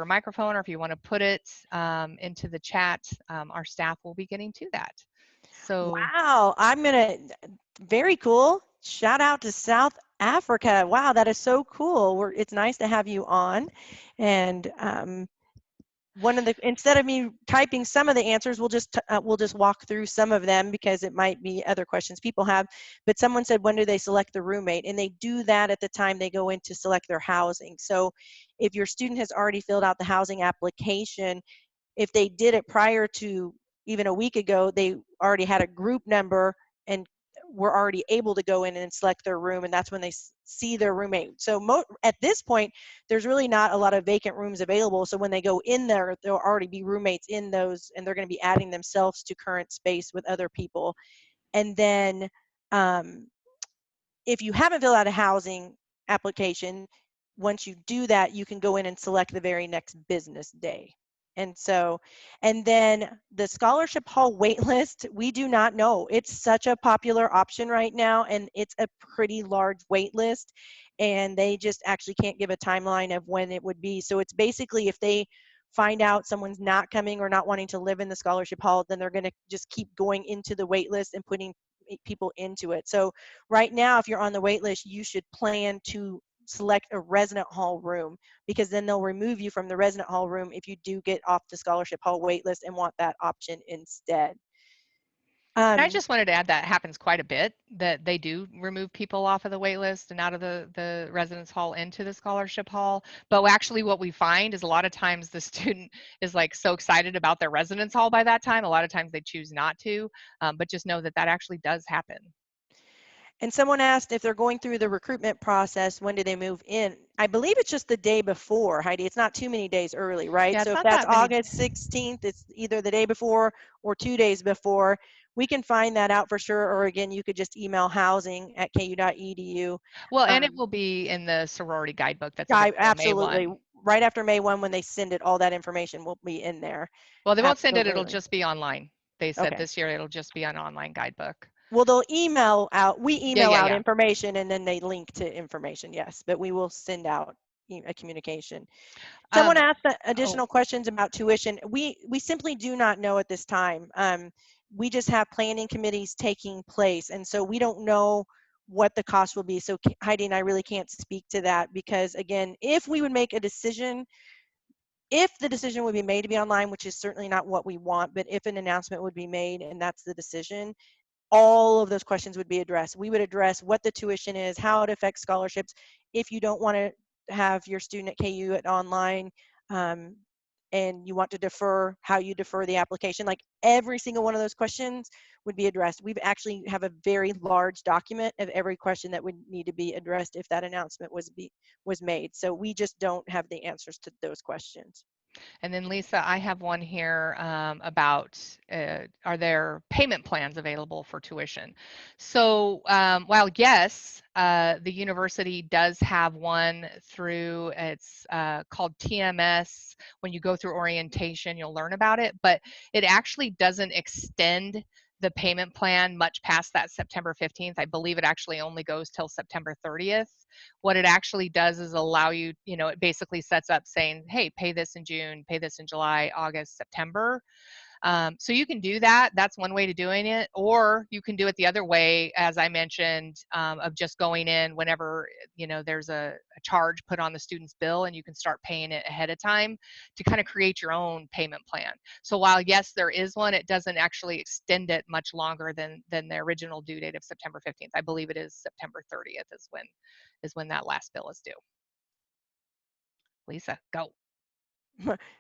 microphone, or if you want to put it into the chat, our staff will be getting to that. So wow, very cool. Shout out to South Africa. Wow, that is so cool. It's nice to have you on. And instead of me typing some of the answers, we'll just walk through some of them, because it might be other questions people have. But someone said, when do they select the roommate? And they do that at the time they go in to select their housing. So if your student has already filled out the housing application, if they did it prior to even a week ago, they already had a group number and were already able to go in and select their room, and that's when they see their roommate. So at this point, there's really not a lot of vacant rooms available. So when they go in there, there'll already be roommates in those, and they're going to be adding themselves to current space with other people. And then if you haven't filled out a housing application, once you do that, you can go in and select the very next business day. And then the scholarship hall wait list, we do not know. It's such a popular option right now, and it's a pretty large wait list, and they just actually can't give a timeline of when it would be. So it's basically, if they find out someone's not coming or not wanting to live in the scholarship hall, then they're going to just keep going into the wait list and putting people into it. So right now, if you're on the wait list, you should plan to select a resident hall room, because then they'll remove you from the resident hall room if you do get off the scholarship hall wait list and want that option instead. And I Um, just wanted to add that happens quite a bit, that they do remove people off of the wait list and out of the residence hall into the scholarship hall. But actually what we find is a lot of times the student is like so excited about their residence hall by that time. A lot of times they choose not to, but just know that that actually does happen. And someone asked if they're going through the recruitment process, when do they move in? I believe it's just the day before, Heidi. It's not too many days early, right? Yeah, it's So if not that's that many. August 16th, it's either the day before or 2 days before. We can find that out for sure. Or again, you could just email housing@ku.edu. Well, and it will be in the sorority guidebook that's available May Absolutely. 1. Right after May 1, when they send it, all that information will be in there. Well, they won't send it, it'll Absolutely. just be online. They said Okay. this year it'll just be an online guidebook. Well, they'll email out, we email out Yeah. information and then they link to information, yes, but we will send out a communication. Someone asked additional questions about tuition. We simply do not know at this time. We just have planning committees taking place, and so we don't know what the cost will be. So Heidi and I really can't speak to that because, again, if we would make a decision, if the decision would be made to be online, which is certainly not what we want, but if an announcement would be made and that's the decision, all of those questions would be addressed. We would address what the tuition is, how it affects scholarships. If you don't want to have your student at KU at online, and you want to defer, how you defer the application, like every single one of those questions would be addressed. We actually have a very large document of every question that would need to be addressed if that announcement was made. So we just don't have the answers to those questions. And then Lisa, I have one here about are there payment plans available for tuition? So while yes, the university does have one through, it's called TMS. When you go through orientation, you'll learn about it, but it actually doesn't extend the payment plan much past that September 15th. I believe it actually only goes till September 30th. What it actually does is allow you, it basically sets up saying, hey, pay this in June, pay this in July, August, September. So you can do that. That's one way to doing it. Or you can do it the other way, as I mentioned, of just going in whenever, there's a charge put on the student's bill and you can start paying it ahead of time to kind of create your own payment plan. So while yes, there is one, it doesn't actually extend it much longer than the original due date of September 15th. I believe it is September 30th is when that last bill is due. Lisa, go.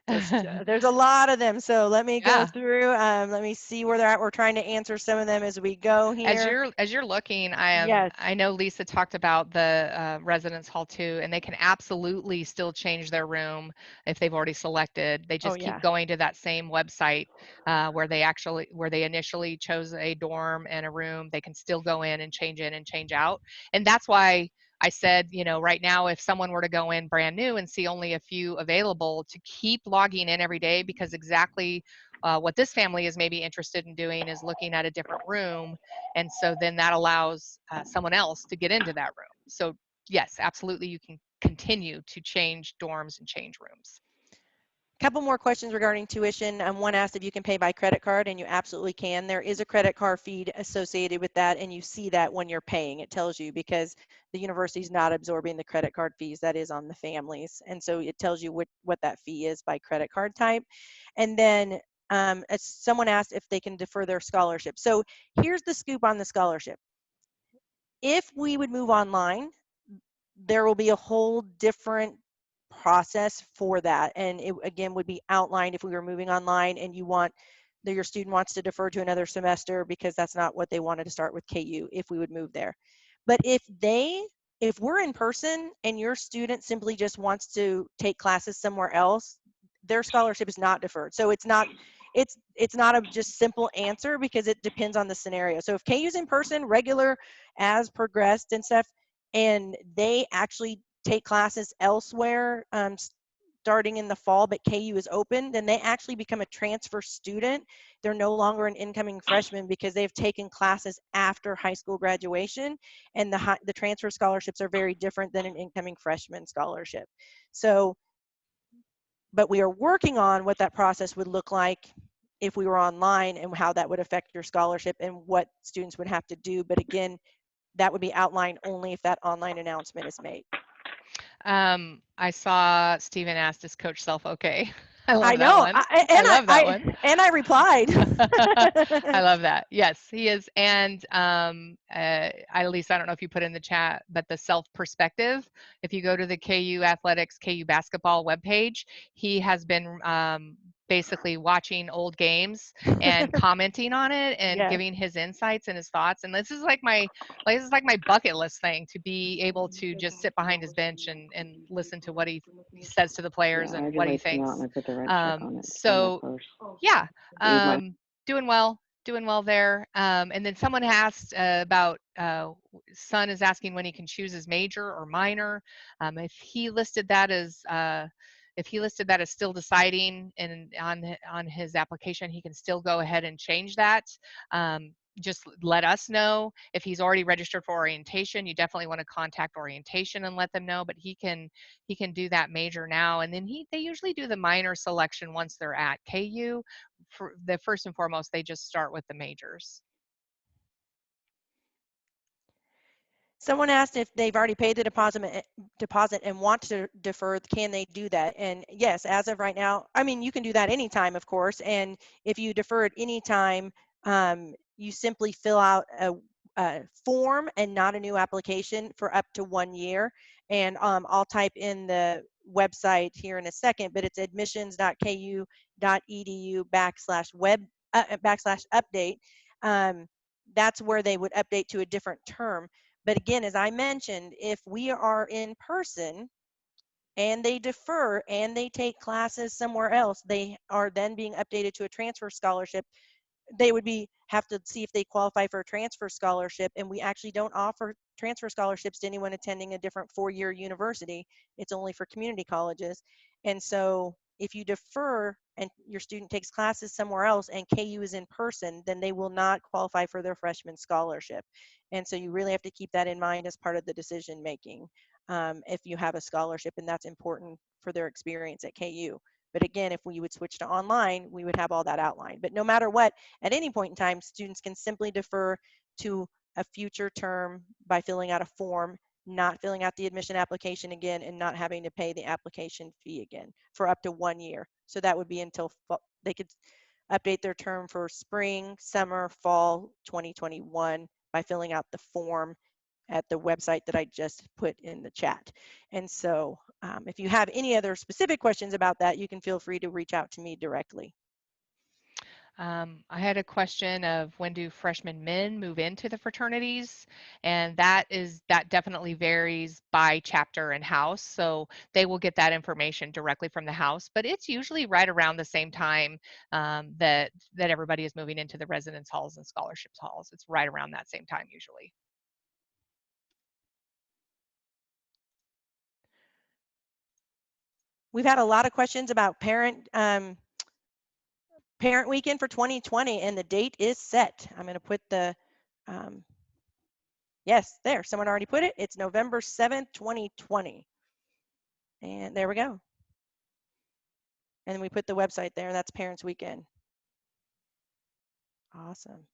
There's a lot of them, so let me go Yeah. through. Let me see where they're at. We're trying to answer some of them as we go here. As you're looking, Yes. I know Lisa talked about the residence hall too, and they can absolutely still change their room if they've already selected. They just keep Yeah. going to that same website where they initially chose a dorm and a room. They can still go in and change out, and that's why I said, right now, if someone were to go in brand new and see only a few available, to keep logging in every day, because exactly what this family is maybe interested in doing is looking at a different room. And so then that allows someone else to get into that room. So yes, absolutely, you can continue to change dorms and change rooms. Couple more questions regarding tuition. One asked if you can pay by credit card, and you absolutely can. There is a credit card fee associated with that, and you see that when you're paying. It tells you, because the university is not absorbing the credit card fees, that is on the families. And so it tells you what that fee is by credit card type. And then as someone asked if they can defer their scholarship. So here's the scoop on the scholarship. If we would move online, there will be a whole different process for that, and it again would be outlined if we were moving online and your student wants to defer to another semester because that's not what they wanted to start with KU, if we would move there. But if we're in person and your student simply just wants to take classes somewhere else, their scholarship is not deferred. So it's not a just simple answer, because it depends on the scenario. So if KU's in person, regular as progressed and stuff, and they actually take classes elsewhere starting in the fall, but KU is open, then they actually become a transfer student. They're no longer an incoming freshman because they've taken classes after high school graduation, and the transfer scholarships are very different than an incoming freshman scholarship. So, but we are working on what that process would look like if we were online, and how that would affect your scholarship and what students would have to do. But again, that would be outlined only if that online announcement is made. I saw Stephen asked, is Coach Self okay? I love I that know. one. I love that one. And I replied. I love that. Yes, he is. And at least I don't know if you put in the chat, but the self perspective. If you go to the KU Athletics, KU basketball webpage, he has been basically watching old games and commenting on it and Yes. giving his insights and his thoughts. And this is like my bucket list thing, to be able to just sit behind his bench and listen to what he says to the players Yeah, I and already what he wiped them out thinks. and I put the red check on it. So yeah, Read my- doing well there. And then someone asked about son is asking when he can choose his major or minor. If he listed that as still deciding and on his application, he can still go ahead and change that. Just let us know. If he's already registered for orientation, you definitely want to contact orientation and let them know, but he can do that major now. And then they usually do the minor selection once they're at KU. For the first and foremost, they just start with the majors. Someone asked if they've already paid the deposit and want to defer, can they do that? And yes, as of right now, I mean, you can do that anytime, of course. And if you defer at any time, you simply fill out a form and not a new application for up to 1 year. And I'll type in the website here in a second, but it's admissions.ku.edu/web/update. That's where they would update to a different term. But again, as I mentioned, if we are in person and they defer and they take classes somewhere else, they are then being updated to a transfer scholarship. They would have to see if they qualify for a transfer scholarship, and we actually don't offer transfer scholarships to anyone attending a different 4-year university. It's only for community colleges. And so if you defer and your student takes classes somewhere else and KU is in person, then they will not qualify for their freshman scholarship. And so you really have to keep that in mind as part of the decision making if you have a scholarship, and that's important for their experience at KU. But again, if we would switch to online, we would have all that outlined. But no matter what, at any point in time, students can simply defer to a future term by filling out a form, not filling out the admission application again, and not having to pay the application fee again for up to 1 year. So that would be until they could update their term for spring, summer, fall 2021 by filling out the form at the website that I just put in the chat. And so if you have any other specific questions about that, you can feel free to reach out to me directly. I had a question of when do freshmen men move into the fraternities, and that definitely varies by chapter and house. So they will get that information directly from the house, but it's usually right around the same time that everybody is moving into the residence halls and scholarships halls. It's right around that same time usually. We've had a lot of questions about parent weekend for 2020, and the date is set. I'm going to put the yes, there, someone already put it. It's November 7th, 2020. And there we go. And we put the website there. That's Parents Weekend. Awesome.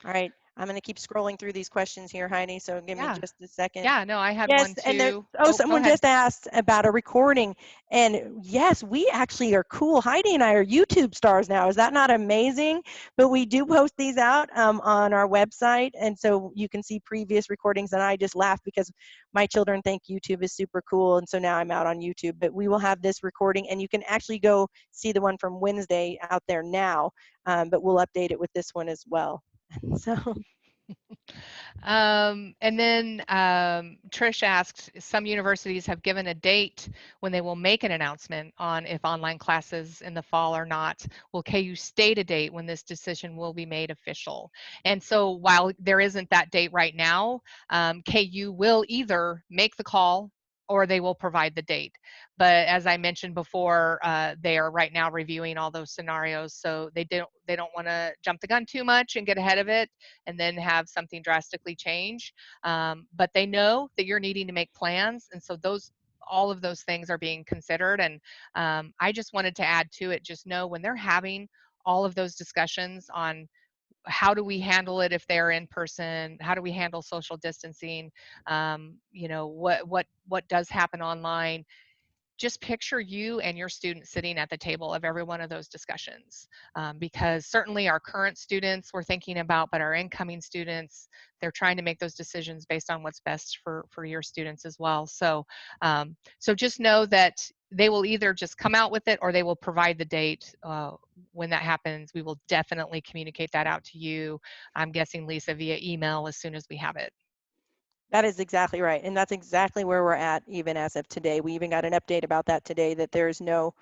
All right. I'm going to keep scrolling through these questions here, Heidi. So give me just a second. Yeah, no, I had yes, one too. And there, someone just asked about a recording. And yes, we actually are cool. Heidi and I are YouTube stars now. Is that not amazing? But we do post these out on our website. And so you can see previous recordings. And I just laugh because my children think YouTube is super cool. And so now I'm out on YouTube. But we will have this recording. And you can actually go see the one from Wednesday out there now. But we'll update it with this one as well. So. And then Trish asked, some universities have given a date when they will make an announcement on if online classes in the fall or not. Will KU state a date when this decision will be made official? And so while there isn't that date right now, KU will either make the call or they will provide the date. But as I mentioned before, they are right now reviewing all those scenarios, so they don't want to jump the gun too much and get ahead of it and then have something drastically change. But they know that you're needing to make plans, and so all of those things are being considered. And I just wanted to add to it, just know when they're having all of those discussions on how do we handle it if they're in person, how do we handle social distancing, what does happen online, just picture you and your student sitting at the table of every one of those discussions, because certainly our current students we're thinking about, but our incoming students, they're trying to make those decisions based on what's best for your students as well. So, so just know that they will either just come out with it or they will provide the date when that happens. We will definitely communicate that out to you. I'm guessing, Lisa, via email as soon as we have it. That is exactly right. And that's exactly where we're at even as of today. We even got an update about that today, that there is no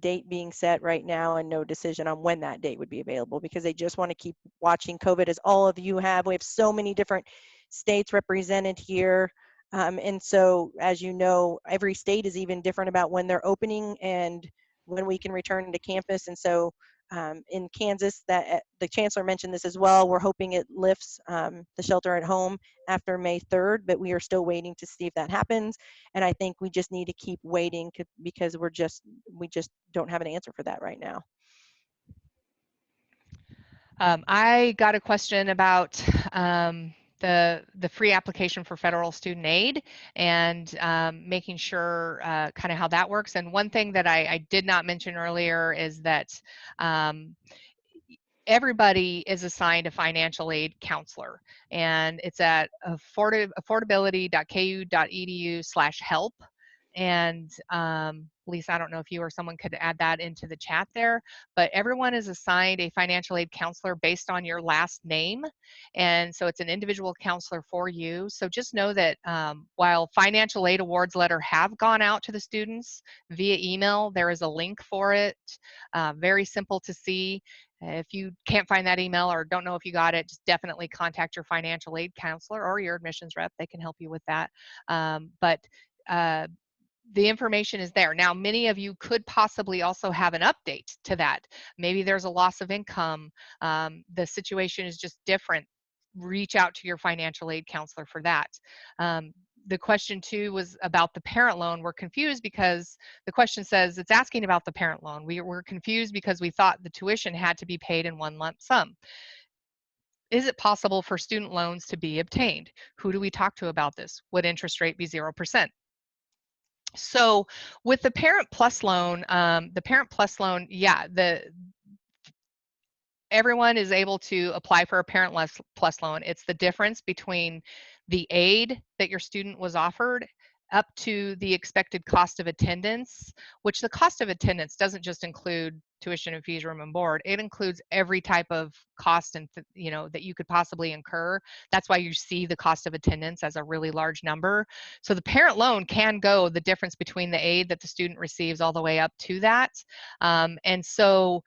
date being set right now and no decision on when that date would be available, because they just want to keep watching COVID, as all of you have. We have so many different states represented here. And so, as you know, every state is even different about when they're opening and when we can return to campus. And so in Kansas, that the chancellor mentioned this as well, we're hoping it lifts the shelter at home after May 3rd, but we are still waiting to see if that happens. And I think we just need to keep waiting because we just don't have an answer for that right now. I got a question about the free application for federal student aid and making sure kind of how that works. And one thing that I did not mention earlier is that everybody is assigned a financial aid counselor, and it's at affordability.ku.edu/help. And Lisa, I don't know if you or someone could add that into the chat there, but everyone is assigned a financial aid counselor based on your last name. And so it's an individual counselor for you. So just know that while financial aid awards letter have gone out to the students via email, there is a link for it, very simple to see. If you can't find that email or don't know if you got it, just definitely contact your financial aid counselor or your admissions rep. They can help you with that. But the information is there. Now, many of you could possibly also have an update to that. Maybe there's a loss of income. The situation is just different. Reach out to your financial aid counselor for that. The question too was about the parent loan. We're confused because the question says it's asking about the parent loan. We're confused because we thought the tuition had to be paid in one lump sum. Is it possible for student loans to be obtained? Who do we talk to about this? Would interest rate be 0%? So with the Parent Plus loan, yeah, everyone is able to apply for a Parent Plus loan. It's the difference between the aid that your student was offered up to the expected cost of attendance, which the cost of attendance doesn't just include tuition and fees, room and board. It includes every type of cost and that you could possibly incur. That's why you see the cost of attendance as a really large number. So the parent loan can go the difference between the aid that the student receives all the way up to that. And so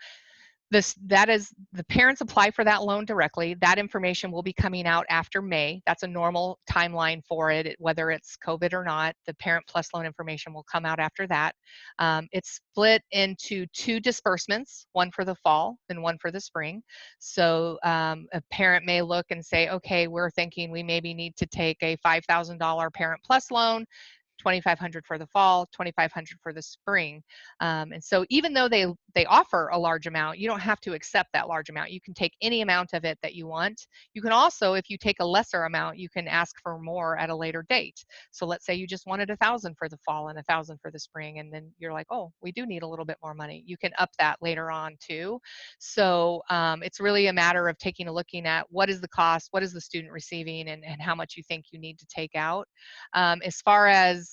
that is, the parents apply for that loan directly. That information will be coming out after May. That's a normal timeline for it, whether it's COVID or not. The Parent Plus loan information will come out after that. It's split into 2 disbursements, one for the fall and one for the spring. So a parent may look and say, okay, we're thinking we maybe need to take a $5,000 Parent Plus loan, $2,500 for the fall, $2,500 for the spring. And so even though they offer a large amount, you don't have to accept that large amount. You can take any amount of it that you want. You can also, if you take a lesser amount, you can ask for more at a later date. So let's say you just wanted $1,000 for the fall and $1,000 for the spring, and then you're like, oh, we do need a little bit more money. You can up that later on too. So it's really a matter of looking at what is the cost, what is the student receiving, and how much you think you need to take out. As far as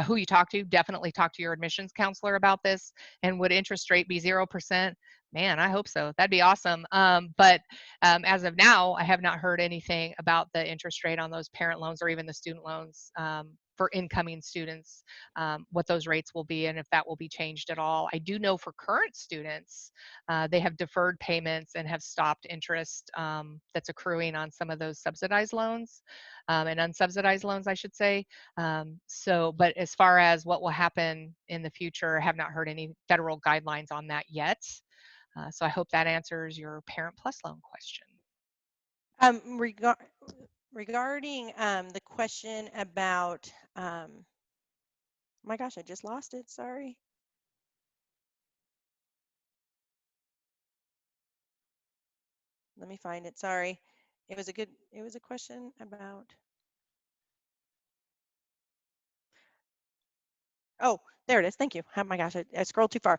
who you talk to, definitely talk to your admissions counselor about this. And would interest rate be 0%? Man, I hope so. That'd be awesome. But as of now, I have not heard anything about the interest rate on those parent loans or even the student loans for incoming students, what those rates will be and if that will be changed at all. I do know for current students, they have deferred payments and have stopped interest that's accruing on some of those subsidized loans and unsubsidized loans, I should say. But as far as what will happen in the future, I have not heard any federal guidelines on that yet. So I hope that answers your Parent Plus loan question. Regarding the question about, my gosh, I just lost it, sorry. Let me find it, sorry. It was a question about, oh, There it is. Thank you. Oh my gosh, I scrolled too far.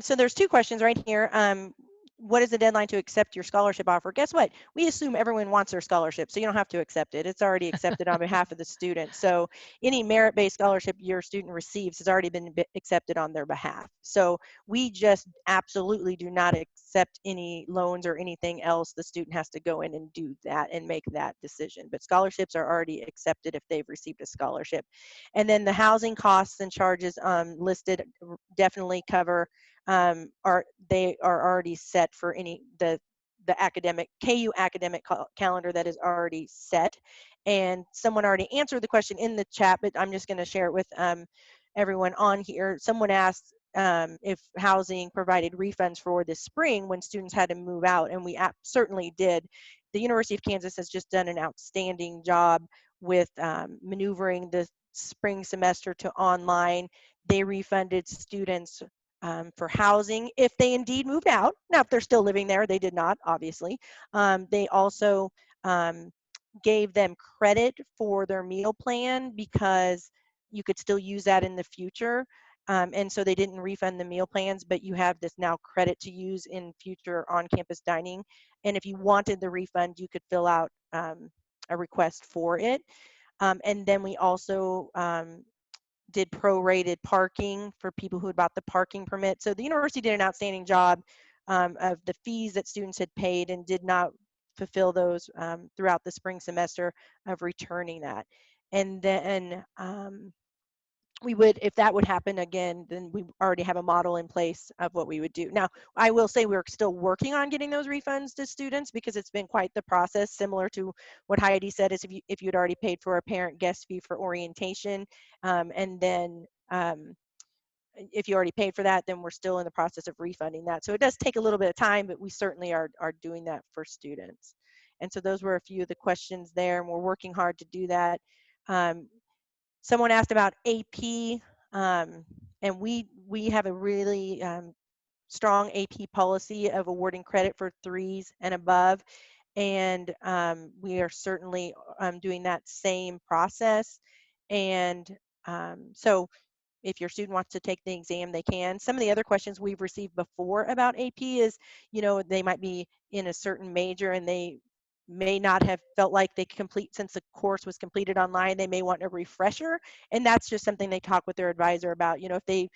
So there's two questions right here. What is the deadline to accept your scholarship offer? Guess what? We assume everyone wants their scholarship, so you don't have to accept it. It's already accepted on behalf of the student. So any merit-based scholarship your student receives has already been accepted on their behalf. So we just absolutely do not accept any loans or anything else. The student has to go in and do that and make that decision. But scholarships are already accepted if they've received a scholarship. And then the housing costs and charges listed definitely cover they are already set for any the academic KU academic calendar that is already set. And someone already answered the question in the chat, but I'm just going to share it with everyone on here. Someone asked if housing provided refunds for this spring when students had to move out, and we certainly did. The University of Kansas has just done an outstanding job with maneuvering the spring semester to online. They refunded students for housing if they indeed moved out. Now, if they're still living there, they did not, obviously. They also gave them credit for their meal plan because you could still use that in the future. And so they didn't refund the meal plans, but you have this now credit to use in future on-campus dining. And if you wanted the refund, you could fill out a request for it. And then we also did prorated parking for people who had bought the parking permit. So the university did an outstanding job of the fees that students had paid and did not fulfill those throughout the spring semester of returning that. And then we would, if that would happen again, then we already have a model in place of what we would do. Now, I will say we're still working on getting those refunds to students because it's been quite the process, similar to what Heidi said, is if you'd already paid for a parent guest fee for orientation, and then if you already paid for that, then we're still in the process of refunding that. So it does take a little bit of time, but we certainly are doing that for students. And so those were a few of the questions there, and we're working hard to do that. Someone asked about AP, and we have a really strong AP policy of awarding credit for 3s and above, and we are certainly doing that same process. And so if your student wants to take the exam, they can. Some of the other questions we've received before about AP is, you know, they might be in a certain major and they may not have felt like they complete, since the course was completed online, they may want a refresher. And that's just something they talk with their advisor about. You know, if they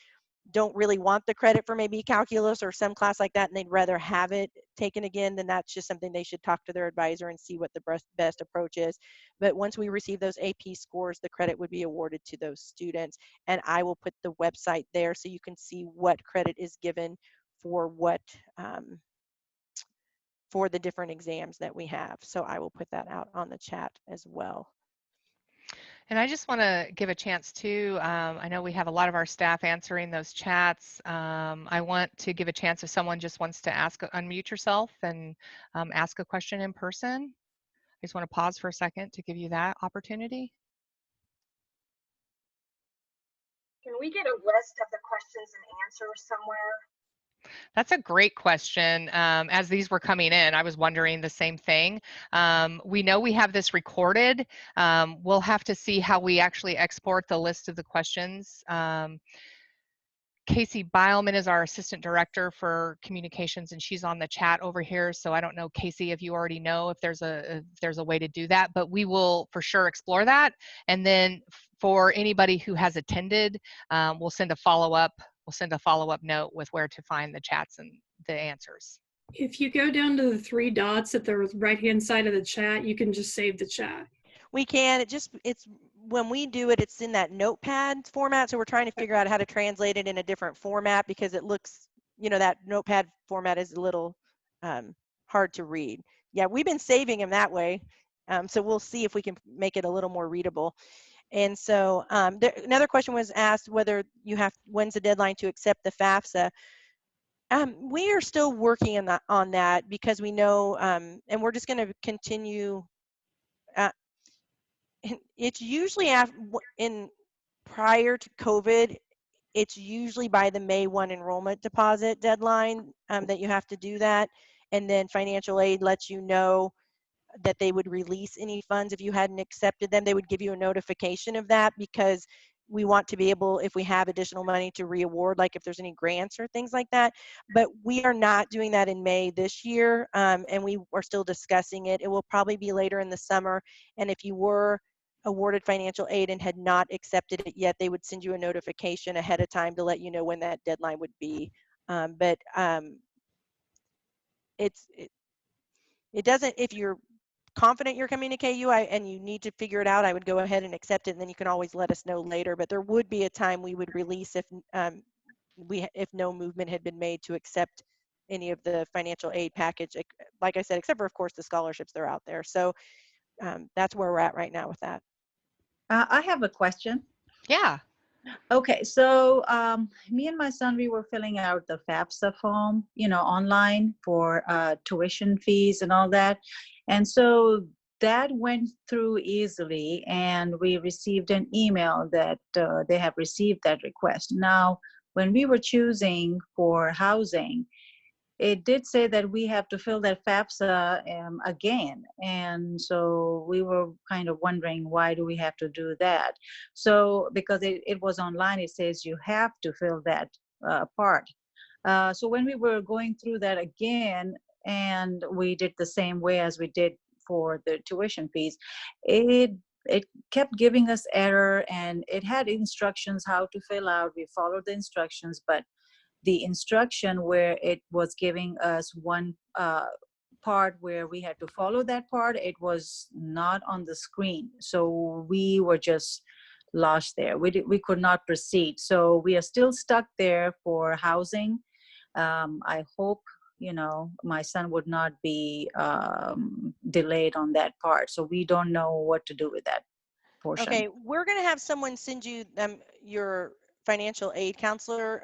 don't really want the credit for maybe calculus or some class like that and they'd rather have it taken again, then that's just something they should talk to their advisor and see what the best approach is. But once we receive those AP scores, the credit would be awarded to those students. And I will put the website there so you can see what credit is given for what for the different exams that we have. So I will put that out on the chat as well. And I just want to give a chance to, I know we have a lot of our staff answering those chats. I want to give a chance if someone just wants to unmute yourself and ask a question in person. I just want to pause for a second to give you that opportunity. Can we get a list of the questions and answers somewhere? That's a great question. As these were coming in, I was wondering the same thing. We know we have this recorded. We'll have to see how we actually export the list of the questions. Casey Beilman is our assistant director for communications, and she's on the chat over here. So I don't know, Casey, if you already know if there's a way to do that, but we will for sure explore that. And then for anybody who has attended, we'll send a follow-up note with where to find the chats and the answers. If you go down to the 3 dots at the right-hand side of the chat, you can just save the chat. We can. It's when we do it, it's in that notepad format. So we're trying to figure out how to translate it in a different format because it looks, you know, that notepad format is a little hard to read. Yeah, we've been saving them that way. So we'll see if we can make it a little more readable. And so another question was asked whether when's the deadline to accept the FAFSA? We are still working on that because we know, and we're just going to continue. It's usually prior to COVID, it's usually by the May 1 enrollment deposit deadline that you have to do that. And then financial aid lets you know that they would release any funds if you hadn't accepted them. They would give you a notification of that because we want to be able, if we have additional money, to reaward, like if there's any grants or things like that. But we are not doing that in May this year, and we are still discussing it. It will probably be later in the summer. And if you were awarded financial aid and had not accepted it yet, they would send you a notification ahead of time to let you know when that deadline would be. It doesn't, if you're confident you're coming to KU and you need to figure it out, I would go ahead and accept it, and then you can always let us know later. But there would be a time we would release if if no movement had been made to accept any of the financial aid package, like I said, except for, of course, the scholarships that are out there. So that's where we're at right now with that. I have a question. Yeah. Okay, so me and my son, we were filling out the FAFSA form, online for tuition fees and all that. And so that went through easily, and we received an email that they have received that request. Now, when we were choosing for housing, it did say that we have to fill that FAFSA again. And so we were kind of wondering, why do we have to do that? So because it was online, it says you have to fill that part. So when we were going through that again, and we did the same way as we did for the tuition fees, it kept giving us error, and it had instructions how to fill out. We followed the instructions, but the instruction where it was giving us one part where we had to follow that part, it was not on the screen. So we were just lost there. We could not proceed. So we are still stuck there for housing. I hope, my son would not be delayed on that part. So we don't know what to do with that portion. Okay, we're going to have someone send you your financial aid counselor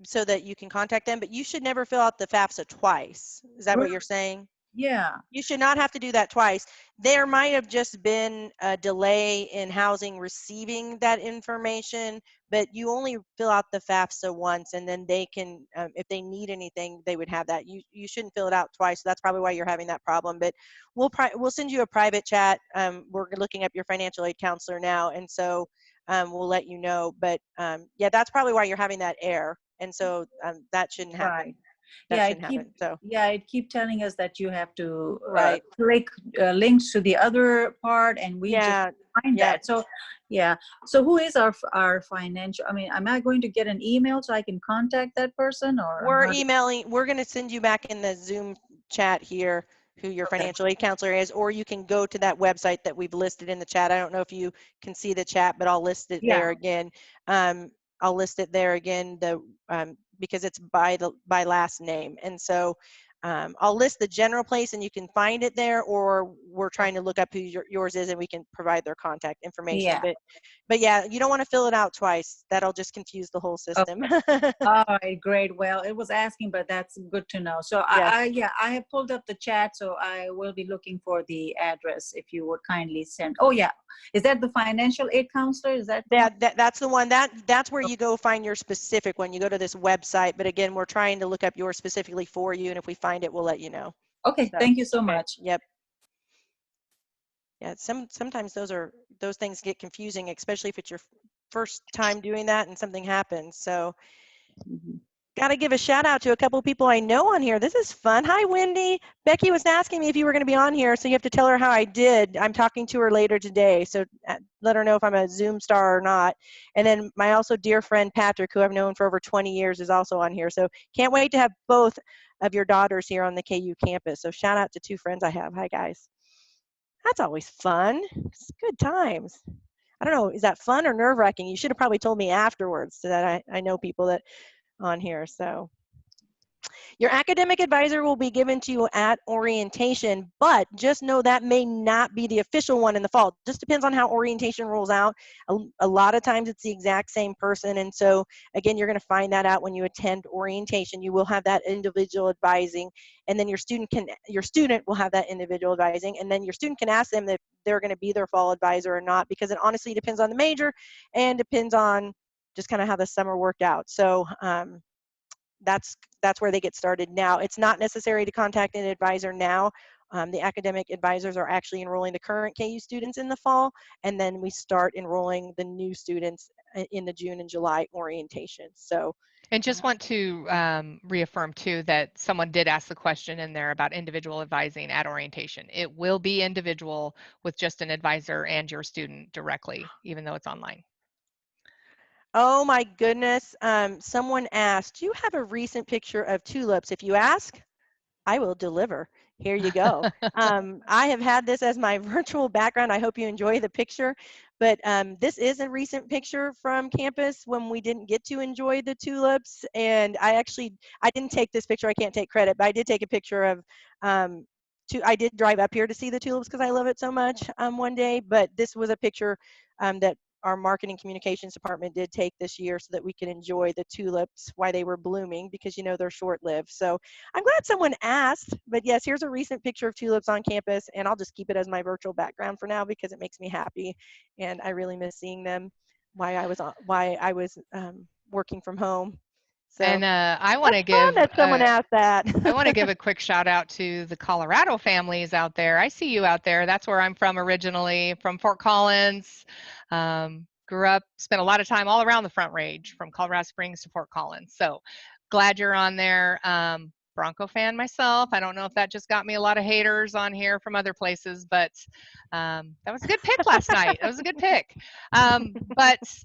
so that you can contact them, but you should never fill out the FAFSA twice. Is that what you're saying? Yeah. You should not have to do that twice. There might have just been a delay in housing receiving that information, but you only fill out the FAFSA once, and then they can, if they need anything, they would have that. You shouldn't fill it out twice. So that's probably why you're having that problem. But we'll send you a private chat. We're looking up your financial aid counselor now, and so we'll let you know. But yeah, that's probably why you're having that error, and so that shouldn't happen. Right. Yeah, it keep telling us that you have to Right. click links to the other part, and we just find that. So yeah. So who is our financial? I mean, am I going to get an email so I can contact that person, or we're emailing? We're going to send you back in the Zoom chat here who your financial aid counselor is, or you can go to that website that we've listed in the chat. I don't know if you can see the chat, but I'll list it there again. I'll list it there again. Because it's by last name, and so I'll list the general place, and you can find it there, or we're trying to look up who yours is, and we can provide their contact information. But yeah, you don't want to fill it out twice. That'll just confuse the whole system. Okay. All right, great. Well, it was asking, but that's good to know. So I have pulled up the chat, so I will be looking for the address if you would kindly send. Oh yeah, is that the financial aid counselor? Is that? That's the one. That's where you go find your specific one. You go to this website, but again, we're trying to look up yours specifically for you, and if we find it, we'll let you know. Okay, so, thank you so much. Yep. Yeah, sometimes those things get confusing, especially if it's your first time doing that and something happens. So got to give a shout out to a couple of people I know on here. This is fun. Hi, Wendy. Becky was asking me if you were going to be on here, so you have to tell her how I did. I'm talking to her later today, so let her know if I'm a Zoom star or not. And then my also dear friend Patrick, who I've known for over 20 years, is also on here. So can't wait to have both of your daughters here on the KU campus. So shout out to two friends I have. Hi, guys. That's always fun. It's good times. I don't know, is that fun or nerve-wracking? You should have probably told me afterwards so that I know people that on here. So your academic advisor will be given to you at orientation, but just know that may not be the official one in the fall. Just depends on how orientation rolls out. A lot of times it's the exact same person, and so again, you're going to find that out when you attend orientation. You will have that individual advising, and then your student will have that individual advising, and then your student can ask them if they're going to be their fall advisor or not, because it honestly depends on the major and depends on just kind of how the summer worked out. So that's where they get started now. It's not necessary to contact an advisor now The academic advisors are actually enrolling the current KU students in the fall, and then we start enrolling the new students in the June and July orientation. So, And just want to reaffirm too that someone did ask the question in there about individual advising at orientation. It will be individual with just an advisor and your student directly, even though it's online. oh my goodness, someone asked, do you have a recent picture of tulips? If you ask, I will deliver. Here you go. I have had this as my virtual background. I hope you enjoy the picture, but this is a recent picture from campus when we didn't get to enjoy the tulips. And I didn't take this picture. I can't take credit, but I did take a picture of, I did drive up here to see the tulips because I love it so much one day, but this was a picture that our marketing communications department did take this year so that we could enjoy the tulips while they were blooming, because you know they're short-lived. So I'm glad someone asked, but yes, here's a recent picture of tulips on campus, and I'll just keep it as my virtual background for now because it makes me happy, and I really miss seeing them while I was working from home. So And I want to that's fun give that someone asked that. I want to give a quick shout out to the Colorado families out there. I see you out there. That's where I'm from originally, from Fort Collins. Grew up, spent a lot of time all around the Front Range, from Colorado Springs to Fort Collins. So glad you're on there. Bronco fan myself. I don't know if that just got me a lot of haters on here from other places, but that was a good pick last night. It was a good pick. Oh,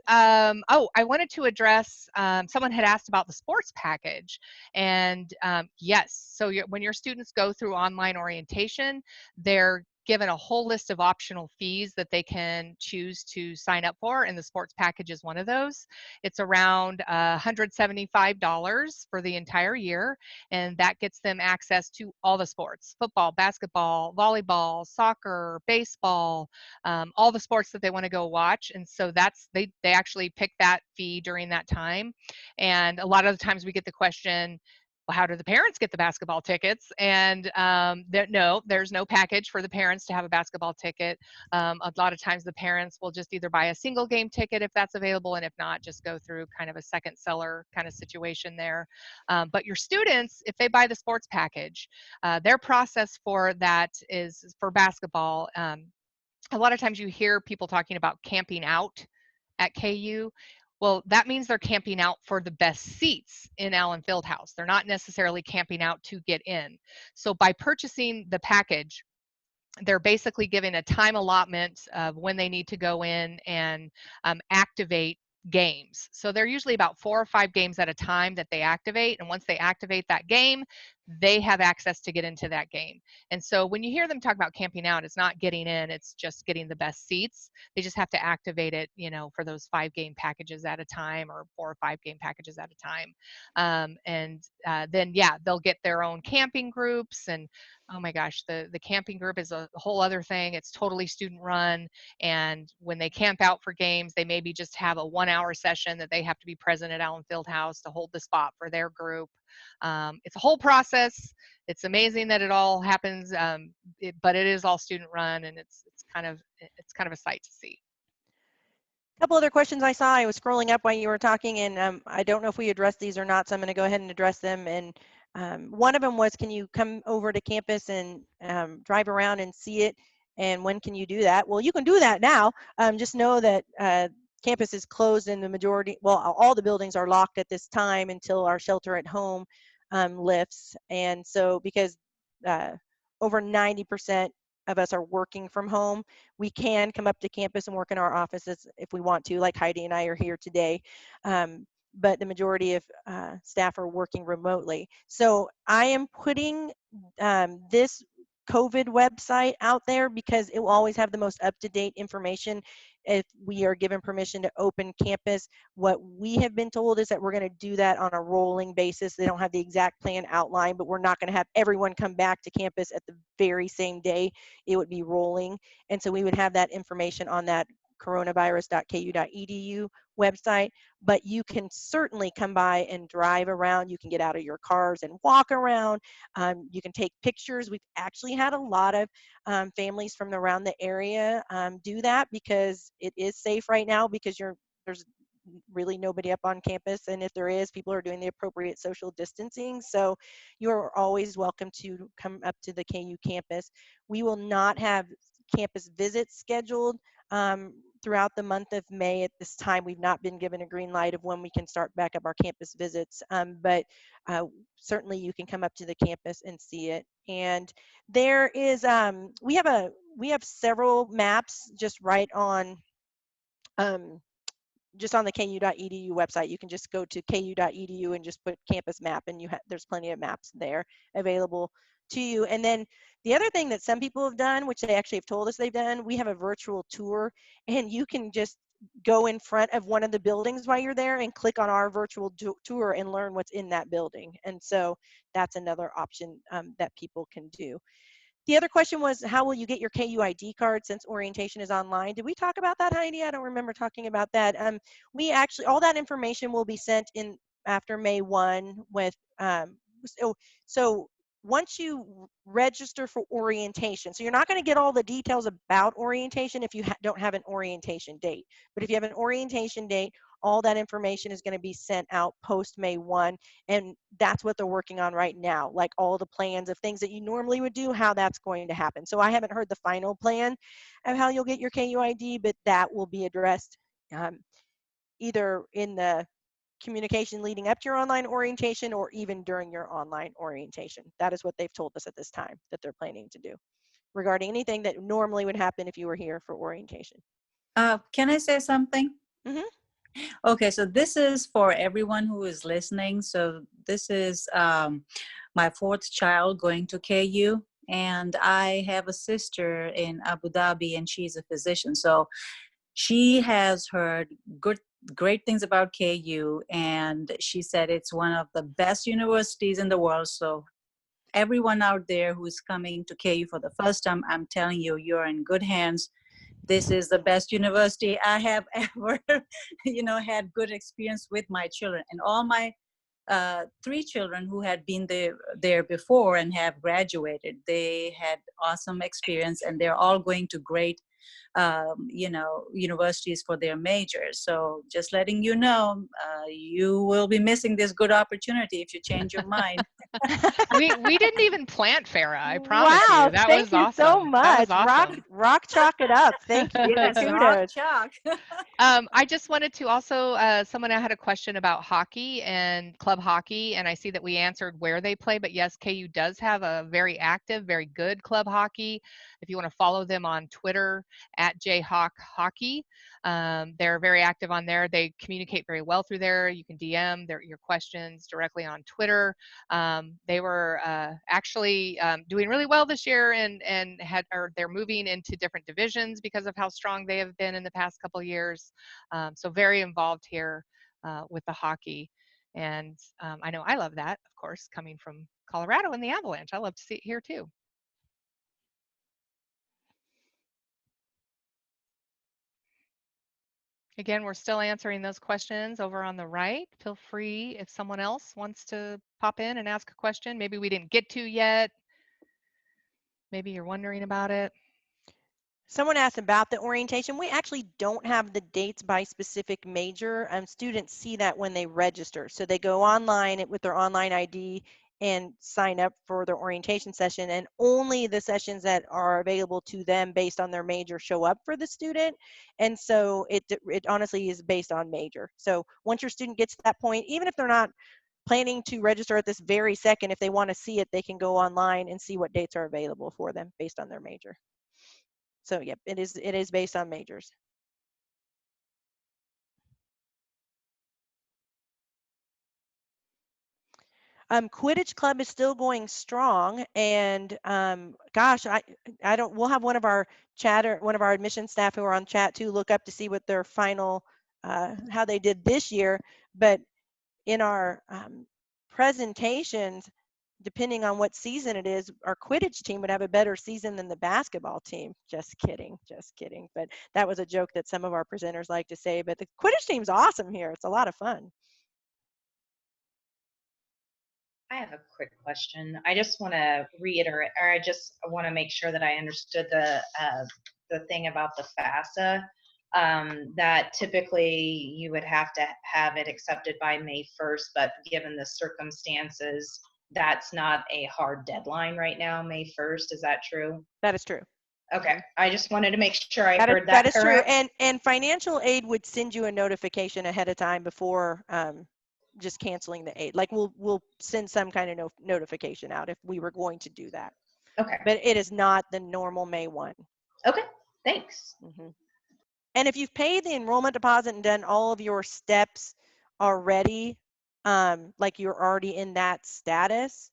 I wanted to address, someone had asked about the sports package. And yes, so when your students go through online orientation, they're given a whole list of optional fees that they can choose to sign up for, and the sports package is one of those. It's around $175 for the entire year, and that gets them access to all the sports: football, basketball, volleyball, soccer, baseball, all the sports that they want to go watch. And so they actually pick that fee during that time. And a lot of the times we get the question, well, how do the parents get the basketball tickets? And no, there's no package for the parents to have a basketball ticket. A lot of times the parents will just either buy a single game ticket if that's available, and if not, just go through kind of a second seller kind of situation there. But your students, if they buy the sports package, their process for that is for basketball. A lot of times you hear people talking about camping out at KU. Well, that means they're camping out for the best seats in Allen Fieldhouse. They're not necessarily camping out to get in. So by purchasing the package, they're basically given a time allotment of when they need to go in and activate games. So they're usually about 4 or 5 games at a time that they activate. And once they activate that game, they have access to get into that game. And so when you hear them talk about camping out, it's not getting in, it's just getting the best seats. They just have to activate it, for those 5 game packages at a time, or 4 or 5 game packages at a time. Then, yeah, they'll get their own camping groups. And oh my gosh, the camping group is a whole other thing. It's totally student run. And when they camp out for games, they maybe just have a 1-hour session that they have to be present at Allen Fieldhouse to hold the spot for their group. It's a whole process. It's amazing that it all happens, but it is all student run, and it's kind of a sight to see. A couple other questions I saw. I was scrolling up while you were talking, and I don't know if we addressed these or not, so I'm going to go ahead and address them. And one of them was, can you come over to campus and drive around and see it? And when can you do that? Well, you can do that now. Just know that campus is closed, and the majority, well, all the buildings are locked at this time until our shelter at home lifts. And so because over 90% of us are working from home, we can come up to campus and work in our offices if we want to, like Heidi and I are here today. But the majority of staff are working remotely. So I am putting this COVID website out there because it will always have the most up-to-date information if we are given permission to open campus. What we have been told is that we're going to do that on a rolling basis. They don't have the exact plan outlined, but we're not going to have everyone come back to campus at the very same day. It would be rolling. And so we would have that information on that coronavirus.ku.edu website, but you can certainly come by and drive around. You can get out of your cars and walk around. You can take pictures. We've actually had a lot of families from around the area do that because it is safe right now, because there's really nobody up on campus. And if there is, people are doing the appropriate social distancing. So you're always welcome to come up to the KU campus. We will not have campus visits scheduled throughout the month of May. At this time, we've not been given a green light of when we can start back up our campus visits, but certainly you can come up to the campus and see it. And there is, we have several maps just right on, just on the ku.edu website. You can just go to ku.edu and just put campus map, and there's plenty of maps there available to you. And then the other thing that some people have done, which they actually have told us they've done, we have a virtual tour, and you can just go in front of one of the buildings while you're there and click on our virtual tour and learn what's in that building. And so that's another option that people can do. The other question was, how will you get your KU ID card since orientation is online? Did we talk about that, Heidi? I don't remember talking about that. We actually, all that information will be sent in after May 1 with, so once you register for orientation, so you're not going to get all the details about orientation if you don't have an orientation date. But if you have an orientation date, all that information is going to be sent out post May 1. And that's what they're working on right now, like all the plans of things that you normally would do, how that's going to happen. So I haven't heard the final plan of how you'll get your KU ID, but that will be addressed either in the communication leading up to your online orientation or even during your online orientation. That is what they've told us at this time that they're planning to do regarding anything that normally would happen if you were here for orientation. Can I say something? Mhm. Okay, so this is for everyone who is listening. So this is my fourth child going to KU, and I have a sister in Abu Dhabi, and she's a physician. So she has heard great things about KU, and she said it's one of the best universities in the world. So everyone out there who's coming to KU for the first time, I'm telling you, you're in good hands. This is the best university I have ever, had good experience with my children. And all my 3 children who had been there before and have graduated, they had awesome experience, and they're all going to great universities for their majors. So just letting you know, you will be missing this good opportunity if you change your mind. We didn't even plant Farah, I promise Wow, you. That thank was you awesome. so That was much. awesome. Rock chalk it up. Thank you. Yes, rock Kudos. chalk. I just wanted to also, someone had a question about hockey and club hockey, and I see that we answered where they play, but yes, KU does have a very active, very good club hockey. If you want to follow them on Twitter at Jayhawk Hockey, they're very active on there. They communicate very well through there. You can DM your questions directly on Twitter. They were actually doing really well this year, and they're moving into different divisions because of how strong they have been in the past couple of years. So very involved here with the hockey. And I know I love that, of course, coming from Colorado and the Avalanche. I love to see it here too. Again, we're still answering those questions over on the right. Feel free if someone else wants to pop in and ask a question. Maybe we didn't get to yet. Maybe you're wondering about it. Someone asked about the orientation. We actually don't have the dates by specific major. Students see that when they register. So they go online with their online ID and sign up for their orientation session, and only the sessions that are available to them based on their major show up for the student. And so it honestly is based on major. So once your student gets to that point, even if they're not planning to register at this very second, if they want to see it, they can go online and see what dates are available for them based on their major. So yep, it is based on majors. Quidditch Club is still going strong, and gosh, we'll have one of our admission staff who are on chat to look up to see what their final how they did this year. But in our presentations, depending on what season it is, our Quidditch team would have a better season than the basketball team. Just kidding. But that was a joke that some of our presenters like to say. But the Quidditch team's awesome here. It's a lot of fun. I have a quick question. I just want to reiterate, or I just want to make sure that I understood the thing about the FAFSA. that typically you would have to have it accepted by May 1st, but given the circumstances, that's not a hard deadline right now, May 1st. Is that true? That is true. Okay, I just wanted to make sure I That is, heard that that is true. correct. And financial aid would send you a notification ahead of time before just canceling the aid. Like we'll send some kind of notification out if we were going to do that. Okay, But it is not the normal May 1. okay, thanks. Mhm. And if you've paid the enrollment deposit and done all of your steps already, like you're already in that status,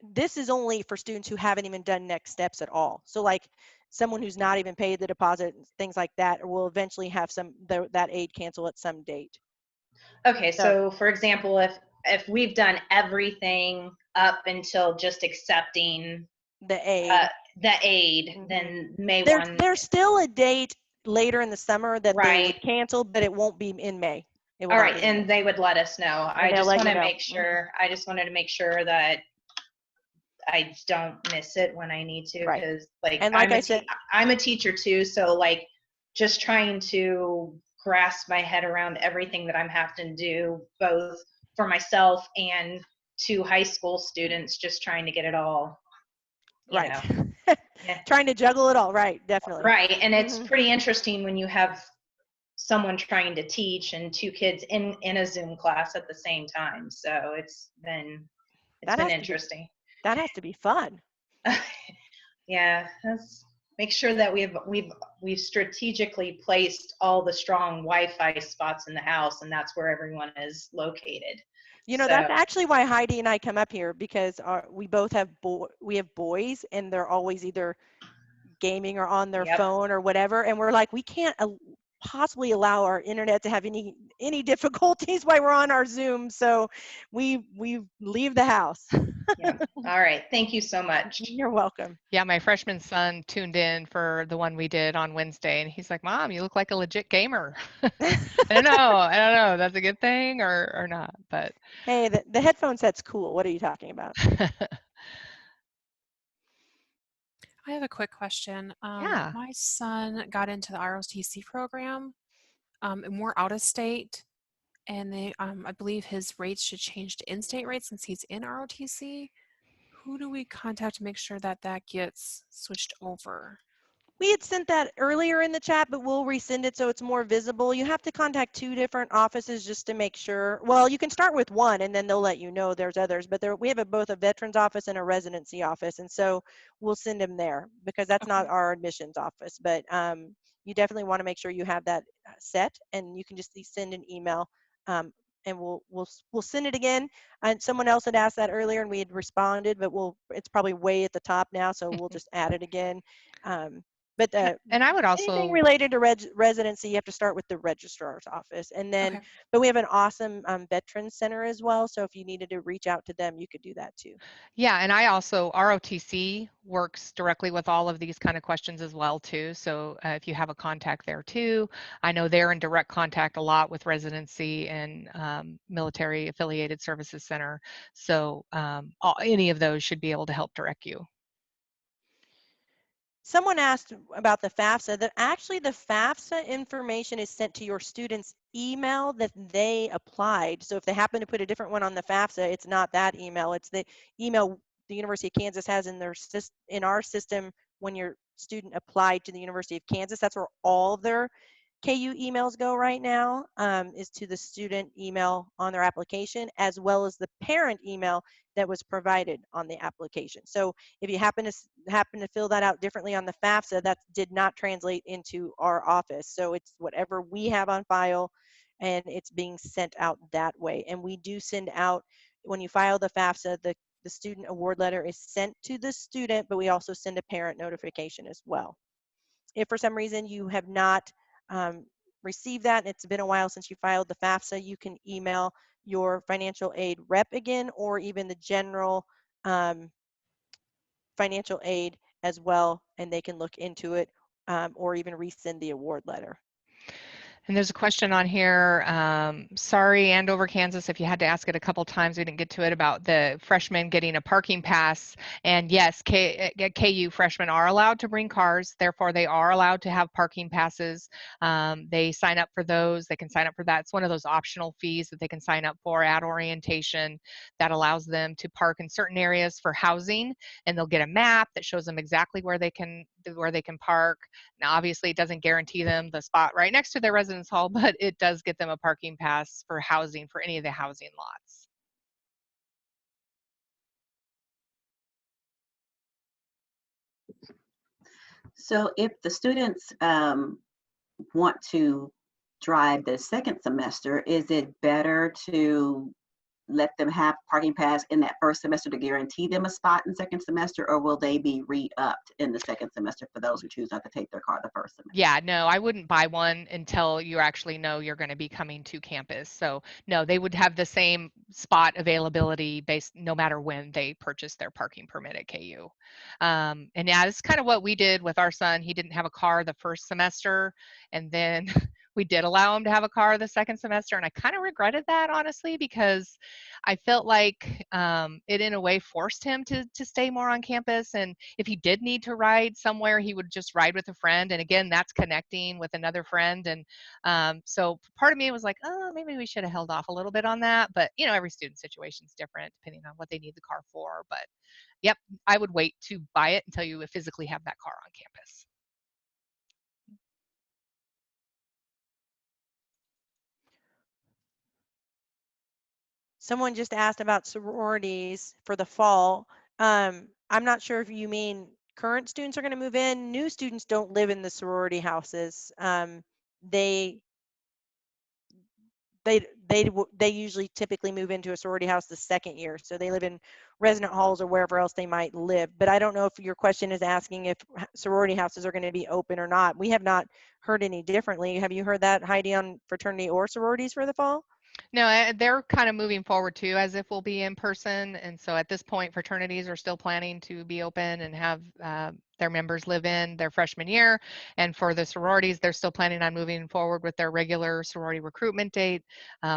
this is only for students who haven't even done next steps at all. So like someone who's not even paid the deposit, things like that, will eventually have that aid cancel at some date. Okay, so for example, if we've done everything up until just accepting The aid. then May There's 1, there's still a date later in the summer that they would right? cancel, but it won't be in May. It will All not right, be in May. and they would let us know. I they'll just let want you to know. make sure. I just wanted to make sure that I don't miss it when I need to, Right. because like, And like I said, I'm a teacher too, so like just trying to grasp my head around everything that I'm having to do, both for myself and to high school students, just trying to get it all, you right. know. Yeah. Trying to juggle it all. Right. Definitely. Right, and it's Mhm. pretty interesting when you have someone trying to teach and two kids in a Zoom class at the same time. So it's been interesting. That has to be fun. Yeah, let's make sure that we've strategically placed all the strong Wi-Fi spots in the house, and that's where everyone is located. You know, So, that's actually why Heidi and I come up here, because we both have boys, and they're always either gaming or on their yep. phone or whatever, and we're like, we can't possibly allow our internet to have any difficulties while we're on our Zoom, so we leave the house. Yeah. All right. Thank you so much. You're welcome. Yeah, my freshman son tuned in for the one we did on Wednesday, and he's like, "Mom, you look like a legit gamer." I don't know. That's a good thing or not, but Hey, the headphone set's cool. What are you talking about? I have a quick question. Yeah. My son got into the ROTC program, and we're out of state, and they, I believe his rates should change to in-state rates since he's in ROTC. Who do we contact to make sure that that gets switched over? We had sent that earlier in the chat, but we'll resend it so it's more visible. You have to contact 2 different offices just to make sure. Well, you can start with one and then they'll let you know there's others, but we have both a veterans office and a residency office. And so we'll send them there because that's not our admissions office, but you definitely want to make sure you have that set, and you can just send an email and we'll send it again. And someone else had asked that earlier and we had responded, but it's probably way at the top now, so we'll just add it again. But and I would anything also related to residency, you have to start with the registrar's office, and then but we have an awesome veterans center as well, so if you needed to reach out to them, you could do that too. Yeah, and I also, ROTC works directly with all of these kind of questions as well too. So if you have a contact there too, I know they're in direct contact a lot with residency and military affiliated services center. So any of those should be able to help direct you. Someone asked about the FAFSA, that actually the FAFSA information is sent to your student's email that they applied. So if they happen to put a different one on the FAFSA, it's not that email, it's the email the University of Kansas has in our system when your student applied to the University of Kansas. That's where all their KU emails go right now, is to the student email on their application, as well as the parent email that was provided on the application. So if you happen to fill that out differently on the FAFSA, that did not translate into our office. So it's whatever we have on file, and it's being sent out that way. And we do send out, when you file the FAFSA, the student award letter is sent to the student, but we also send a parent notification as well. If for some reason you have not received that and it's been a while since you filed the FAFSA, you can email your financial aid rep again, or even the general financial aid as well, and they can look into it, or even resend the award letter. And there's a question on here. Sorry, Andover, Kansas, if you had to ask it a couple times, we didn't get to it, about the freshmen getting a parking pass. And yes, KU freshmen are allowed to bring cars. Therefore, they are allowed to have parking passes. They sign up for those. They can sign up for that. It's one of those optional fees that they can sign up for at orientation that allows them to park in certain areas for housing. And they'll get a map that shows them exactly where they can park. Now, obviously, it doesn't guarantee them the spot right next to their residence hall, but it does get them a parking pass for housing for any of the housing lots. So if the students want to drive the second semester, is it better to let them have parking pass in that first semester to guarantee them a spot in second semester, or will they be re-upped in the second semester for those who choose not to take their car the first semester? Yeah, no, I wouldn't buy one until you actually know you're going to be coming to campus. So no, they would have the same spot availability based no matter when they purchase their parking permit at KU. And yeah, this is kind of what we did with our son. He didn't have a car the first semester, and then we did allow him to have a car the second semester. And I kind of regretted that, honestly, because I felt like it in a way forced him to stay more on campus. And if he did need to ride somewhere, he would just ride with a friend. And again, that's connecting with another friend. And so part of me was like, oh, maybe we should have held off a little bit on that. But, you know, every student situation is different depending on what they need the car for. But yep, I would wait to buy it until you physically have that car on campus. Someone just asked about sororities for the fall. I'm not sure if you mean current students are going to move in. New students don't live in the sorority houses. They usually typically move into a sorority house the second year. So they live in resident halls or wherever else they might live. But I don't know if your question is asking if sorority houses are going to be open or not. We have not heard any differently. Have you heard that, Heidi, on fraternity or sororities for the fall? No, they're kind of moving forward too, as if we'll be in person. And so at this point, fraternities are still planning to be open and have their members live in their freshman year. And for the sororities, they're still planning on moving forward with their regular sorority recruitment date.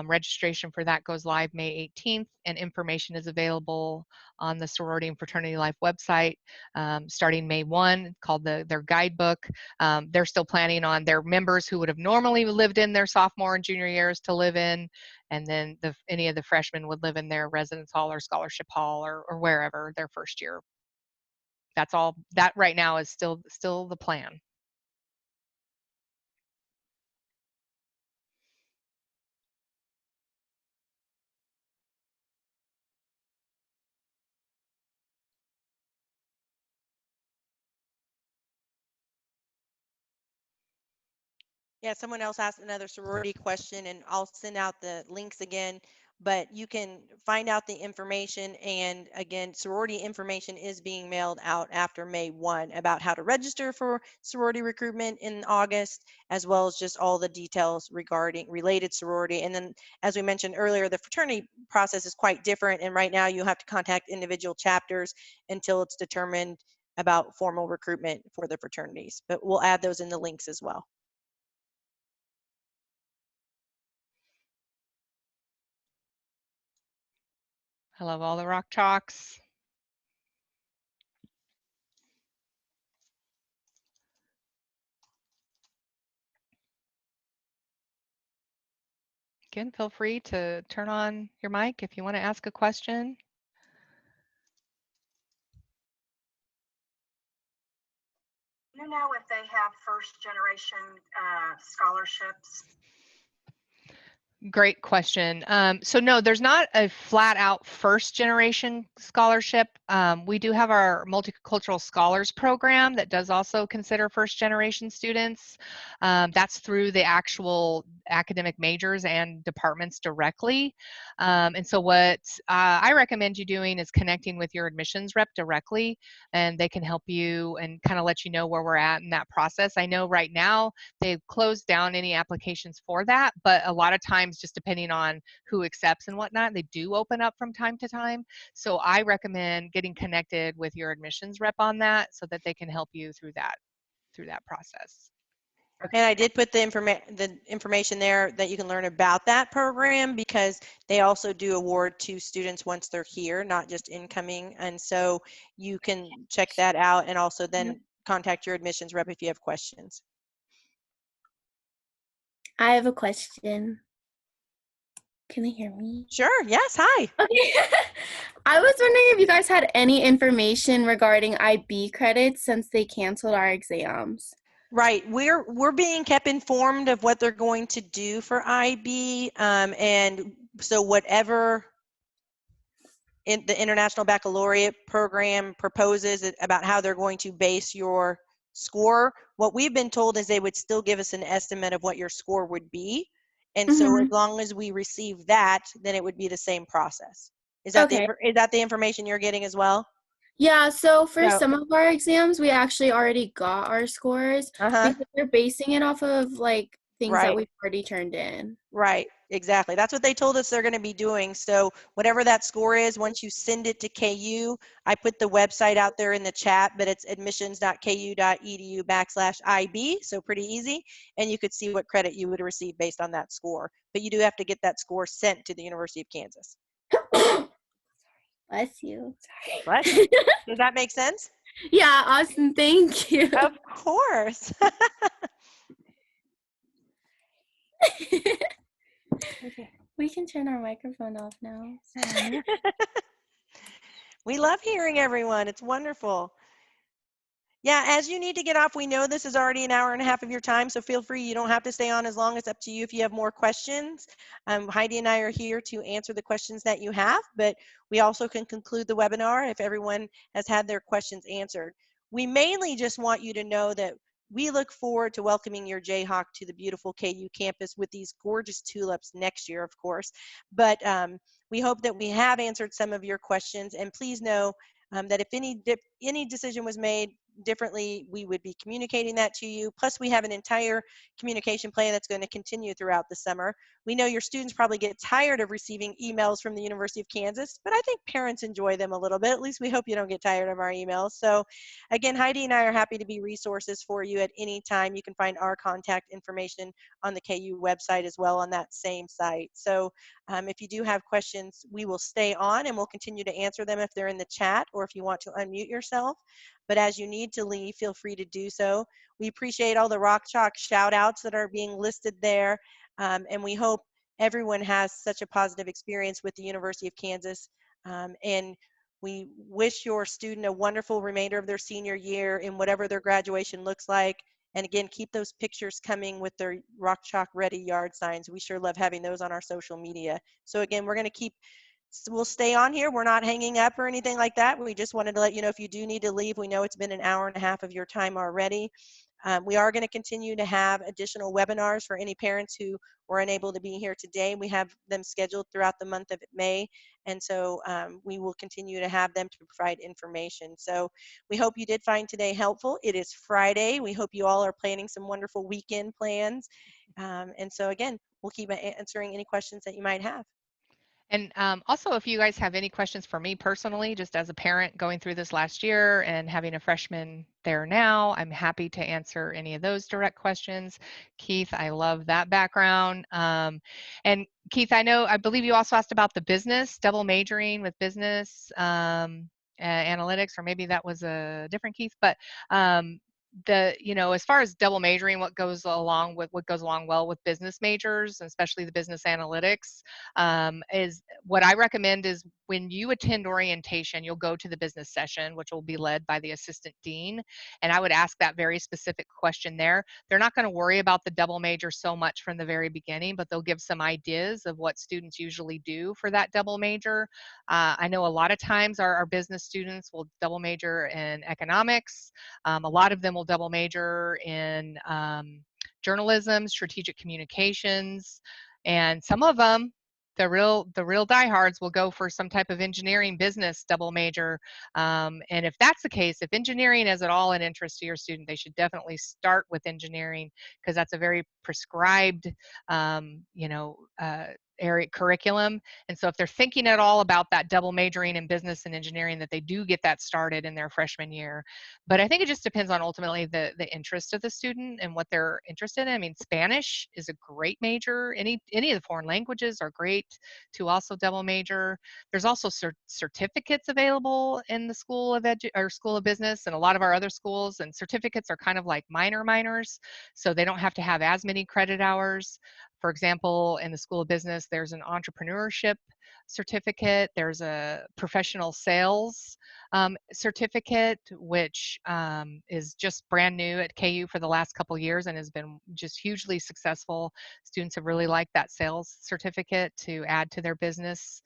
Registration for that goes live May 18th, and information is available on the Sorority and Fraternity Life website starting May 1, called their guidebook. They're still planning on their members who would have normally lived in their sophomore and junior years to live in, and then any of the freshmen would live in their residence hall or scholarship hall or wherever their first year. That's all. That right now is still the plan. Yeah, someone else asked another sorority question, and I'll send out the links again, but you can find out the information. And again, sorority information is being mailed out after May 1 about how to register for sorority recruitment in August, as well as just all the details regarding related sorority. And then, as we mentioned earlier, the fraternity process is quite different. And right now you have to contact individual chapters until it's determined about formal recruitment for the fraternities. But we'll add those in the links as well. I love all the rock chalks. Again, feel free to turn on your mic if you want to ask a question. Do you know if they have first generation scholarships? Great question. So no, there's not a flat out first generation scholarship. We do have our Multicultural Scholars Program that does also consider first generation students. That's through the actual academic majors and departments directly. And so what I recommend you doing is connecting with your admissions rep directly, and they can help you and kind of let you know where we're at in that process. I know right now they've closed down any applications for that, but a lot of times, just depending on who accepts and whatnot, they do open up from time to time. So I recommend getting connected with your admissions rep on that so that they can help you through that process. And I did put the information there that you can learn about that program, because they also do award to students once they're here, not just incoming. And so you can check that out, and also then contact your admissions rep if you have questions. I have a question. Can they hear me? Sure. Yes. Hi. Okay. I was wondering if you guys had any information regarding IB credits since they canceled our exams. Right. We're being kept informed of what they're going to do for IB. And so whatever in the International Baccalaureate program proposes about how they're going to base your score, what we've been told is they would still give us an estimate of what your score would be. And so as long as we receive that, then it would be the same process. Is that is that the information you're getting as well? Yeah, so for No. some of our exams, we actually already got our scores because they're basing it off of like things that we've already turned in. Right, exactly. That's what they told us they're going to be doing. So whatever that score is, once you send it to KU, I put the website out there in the chat, but it's admissions.ku.edu/IB, so pretty easy. And you could see what credit you would receive based on that score. But you do have to get that score sent to the University of Kansas. Bless you. Sorry. Bless you. Does that make sense? Yeah, awesome. Thank you. Of course. Okay, we can turn our microphone off now. We love hearing everyone. It's wonderful. Yeah, as you need to get off, we know this is already an hour and a half of your time, so feel free. You don't have to stay on as long. It's up to you if you have more questions. Heidi and I are here to answer the questions that you have, but we also can conclude the webinar if everyone has had their questions answered. We mainly just want you to know that we look forward to welcoming your Jayhawk to the beautiful KU campus with these gorgeous tulips next year, of course. But we hope that we have answered some of your questions, and please know that if any decision was made differently, we would be communicating that to you. Plus, we have an entire communication plan that's going to continue throughout the summer. We know your students probably get tired of receiving emails from the University of Kansas, but I think parents enjoy them a little bit. At least we hope you don't get tired of our emails. So again, Heidi and I are happy to be resources for you at any time. You can find our contact information on the KU website as well on that same site. So if you do have questions, we will stay on and we'll continue to answer them if they're in the chat or if you want to unmute yourself. But as you need to leave, feel free to do so. We appreciate all the Rock Chalk shout outs that are being listed there. And we hope everyone has such a positive experience with the University of Kansas. And we wish your student a wonderful remainder of their senior year in whatever their graduation looks like. And again, keep those pictures coming with their Rock Chalk Ready yard signs. We sure love having those on our social media. So again, we're going to we'll stay on here. We're not hanging up or anything like that. We just wanted to let you know if you do need to leave. We know it's been an hour and a half of your time already. We are going to continue to have additional webinars for any parents who were unable to be here today. We have them scheduled throughout the month of May, and so we will continue to have them to provide information. So we hope you did find today helpful. It is Friday. We hope you all are planning some wonderful weekend plans. And so again, we'll keep answering any questions that you might have. And also, if you guys have any questions for me personally, just as a parent going through this last year and having a freshman there now, I'm happy to answer any of those direct questions. Keith, I love that background. And Keith, I believe you also asked about the business, double majoring with business analytics, or maybe that was a different Keith, but as far as double majoring, what goes along well with business majors, especially the business analytics, is what I recommend is when you attend orientation, you'll go to the business session, which will be led by the assistant dean. And I would ask that very specific question there. They're not going to worry about the double major so much from the very beginning, but they'll give some ideas of what students usually do for that double major. I know a lot of times our business students will double major in economics. A lot of them will double major in journalism, strategic communications, and some of them, the real diehards, will go for some type of engineering business double major. And if that's the case, if engineering is at all an interest to your student, they should definitely start with engineering, because that's a very prescribed area curriculum. And so if they're thinking at all about that double majoring in business and engineering, that they do get that started in their freshman year. But I think it just depends on ultimately the interest of the student and what they're interested in. I mean, Spanish is a great major. Any of the foreign languages are great to also double major. There's also certificates available in the School of Business and a lot of our other schools, and certificates are kind of like minors, so they don't have to have as many credit hours. For example, in the School of Business, there's an entrepreneurship certificate, there's a professional sales certificate, which is just brand new at KU for the last couple years and has been just hugely successful. Students have really liked that sales certificate to add to their business.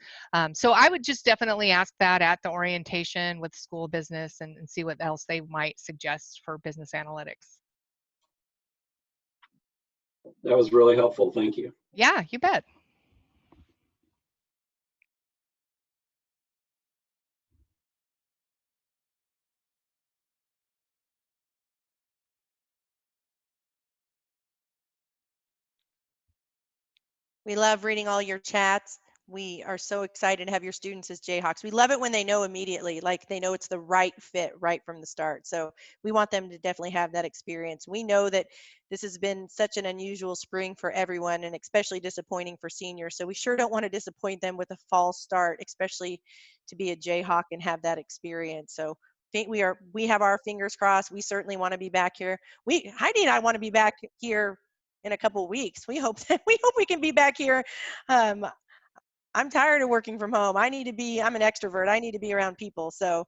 So I would just definitely ask that at the orientation with School of Business and see what else they might suggest for business analytics. That was really helpful. Thank you. Yeah, you bet. We love reading all your chats. We are so excited to have your students as Jayhawks. We love it when they know immediately, like they know it's the right fit right from the start. So we want them to definitely have that experience. We know that this has been such an unusual spring for everyone and especially disappointing for seniors. So we sure don't want to disappoint them with a fall start, especially to be a Jayhawk and have that experience. So we have our fingers crossed. We certainly want to be back here. Heidi and I want to be back here in a couple of weeks. We hope we can be back here. I'm tired of working from home. I'm an extrovert. I need to be around people. So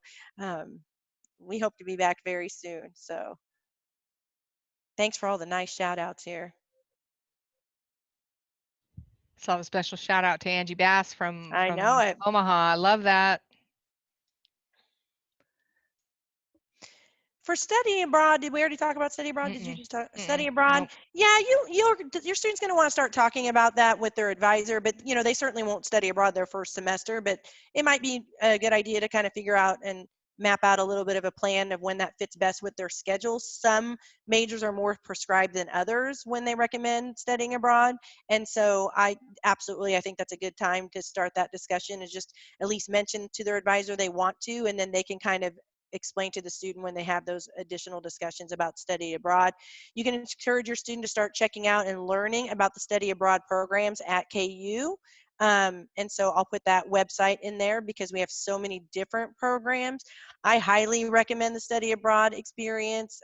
we hope to be back very soon. So thanks for all the nice shout outs here. So a special shout out to Angie Bass from Omaha. I love that. For study abroad, did we already talk about study abroad? Did you just talk study abroad? Nope. Yeah, your student's going to want to start talking about that with their advisor, but they certainly won't study abroad their first semester, but it might be a good idea to kind of figure out and map out a little bit of a plan of when that fits best with their schedule. Some majors are more prescribed than others when they recommend studying abroad. And so I think that's a good time to start that discussion, is just at least mention to their advisor they want to, and then they can kind of explain to the student when they have those additional discussions about study abroad. You can encourage your student to start checking out and learning about the study abroad programs at KU. And so I'll put that website in there because we have so many different programs. I highly recommend the study abroad experience.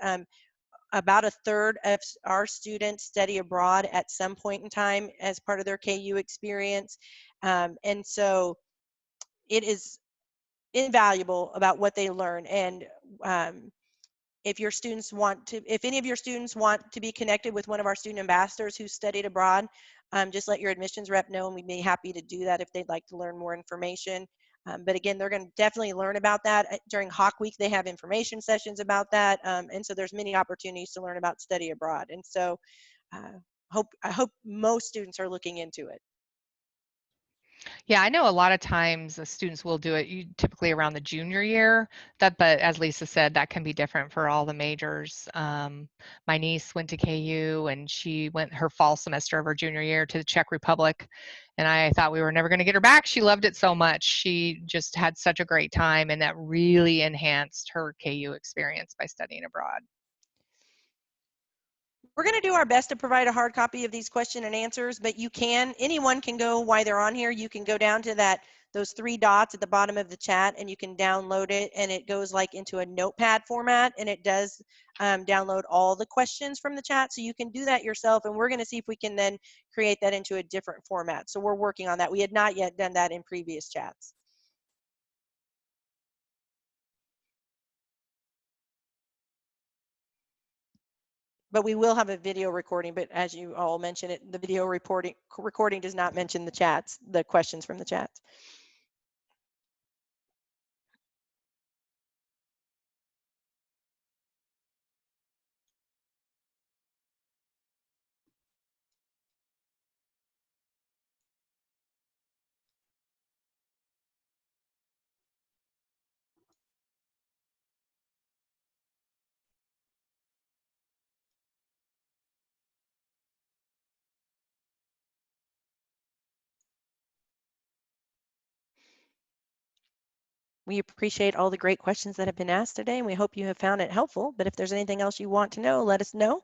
About a third of our students study abroad at some point in time as part of their KU experience. And so it is invaluable about what they learn. And if any of your students want to be connected with one of our student ambassadors who studied abroad, just let your admissions rep know, and we'd be happy to do that if they'd like to learn more information. But again, they're going to definitely learn about that. During Hawk Week, they have information sessions about that. And so there's many opportunities to learn about study abroad. And so I hope most students are looking into it. Yeah, I know a lot of times the students will do it typically around the junior year, but as Lisa said, that can be different for all the majors. My niece went to KU and she went her fall semester of her junior year to the Czech Republic, and I thought we were never going to get her back. She loved it so much. She just had such a great time, and that really enhanced her KU experience by studying abroad. We're going to do our best to provide a hard copy of these question and answers, but anyone can go while they're on here. You can go down to those three dots at the bottom of the chat and you can download it, and it goes like into a notepad format, and it does download all the questions from the chat. So you can do that yourself, and we're going to see if we can then create that into a different format. So we're working on that. We had not yet done that in previous chats. But we will have a video recording, but as you all mentioned, the video recording does not mention the questions from the chats. We appreciate all the great questions that have been asked today, and we hope you have found it helpful. But if there's anything else you want to know, let us know.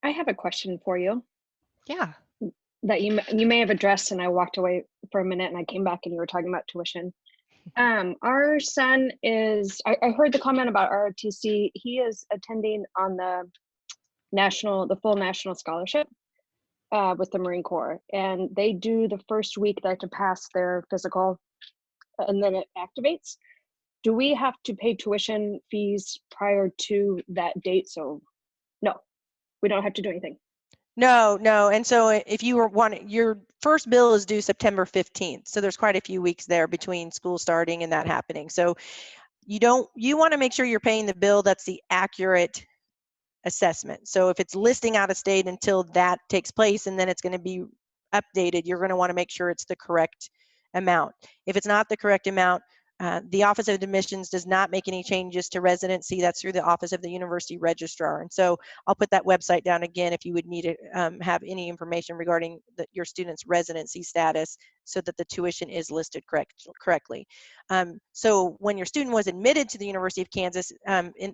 I have a question for you Yeah. that you may have addressed, and I walked away for a minute and I came back and you were talking about tuition. Our son is, I heard the comment about ROTC. He is attending on the full national scholarship with the Marine Corps. And they do the first week they have to pass their physical and then it activates. Do we have to pay tuition fees prior to that date? So no, we don't have to do anything. No. And so if you your first bill is due September 15th. So there's quite a few weeks there between school starting and that happening. So you want to make sure you're paying the bill that's the accurate assessment. So if it's listing out of state until that takes place and then it's going to be updated, you're going to want to make sure it's the correct amount. If it's not the correct amount, the Office of Admissions does not make any changes to residency. That's through the Office of the University Registrar. And so I'll put that website down again if you would need to have any information regarding your student's residency status so that the tuition is listed correctly. So when your student was admitted to the University of Kansas,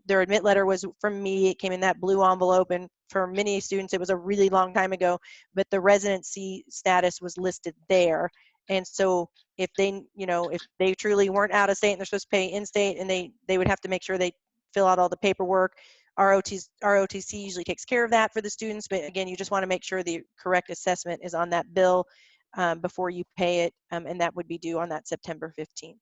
their admit letter was from me. It came in that blue envelope, and for many students, it was a really long time ago, but the residency status was listed there. And so if they truly weren't out of state and they're supposed to pay in-state, and they would have to make sure they fill out all the paperwork. ROTC usually takes care of that for the students, but again, you just want to make sure the correct assessment is on that bill before you pay it, and that would be due on that September 15th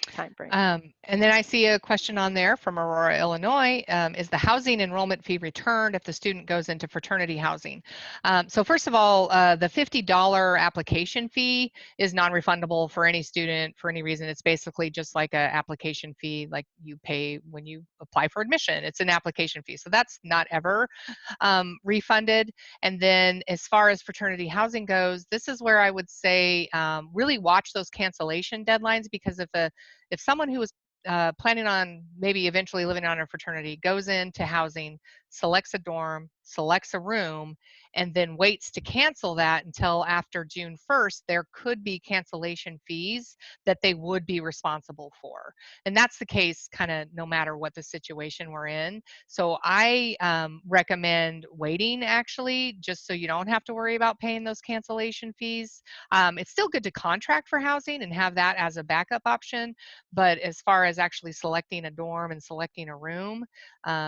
timeframe. And then I see a question on there from Aurora, Illinois. Is the housing enrollment fee returned if the student goes into fraternity housing? So first of all, the $50 application fee is non-refundable for any student for any reason. It's basically just like an application fee like you pay when you apply for admission. It's an application fee. So that's not ever refunded. And then as far as fraternity housing goes, this is where I would say really watch those cancellation deadlines, because if someone who is planning on maybe eventually living on a fraternity goes into housing, selects a dorm, selects a room, and then waits to cancel that until after June 1st, there could be cancellation fees that they would be responsible for. And that's the case kind of no matter what the situation we're in. So I recommend waiting, actually, just so you don't have to worry about paying those cancellation fees. It's still good to contract for housing and have that as a backup option. But as far as actually selecting a dorm and selecting a room,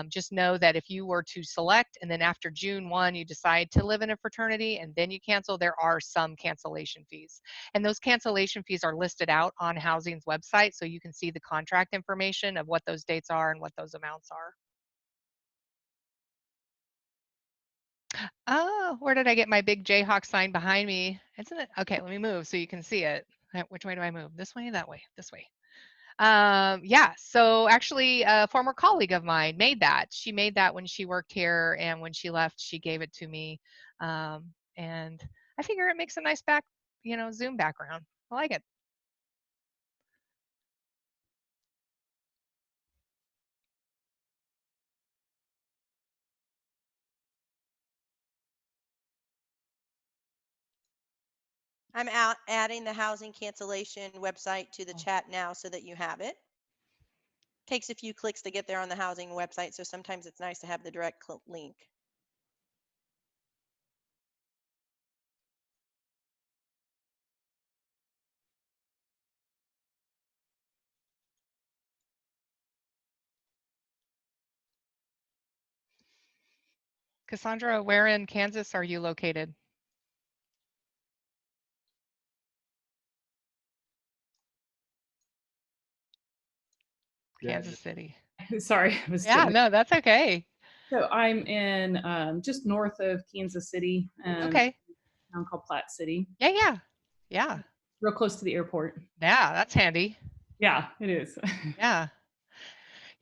just know that if you were to select and then after June 1 you decide to live in a fraternity and then you cancel, there are some cancellation fees. And those cancellation fees are listed out on housing's website, so you can see the contract information of what those dates are and what those amounts are. Oh, where did I get my big Jayhawk sign behind me? Isn't it? Okay, let me move so you can see it. Which way do I move? This way, that way, this way. Yeah, so actually a former colleague of mine made that. She made that when she worked here, and when she left, she gave it to me. And I figure it makes a nice Zoom background. I like it. I'm adding the housing cancellation website to the chat now so that you have it. Takes a few clicks to get there on the housing website, so sometimes it's nice to have the direct link. Cassandra, where in Kansas are you located? Kansas City. Sorry, I was Yeah, getting- no, that's okay. So I'm in just north of Kansas City. Okay. A town called Platte City. Yeah. Real close to the airport. Yeah, that's handy. Yeah, it is. Yeah,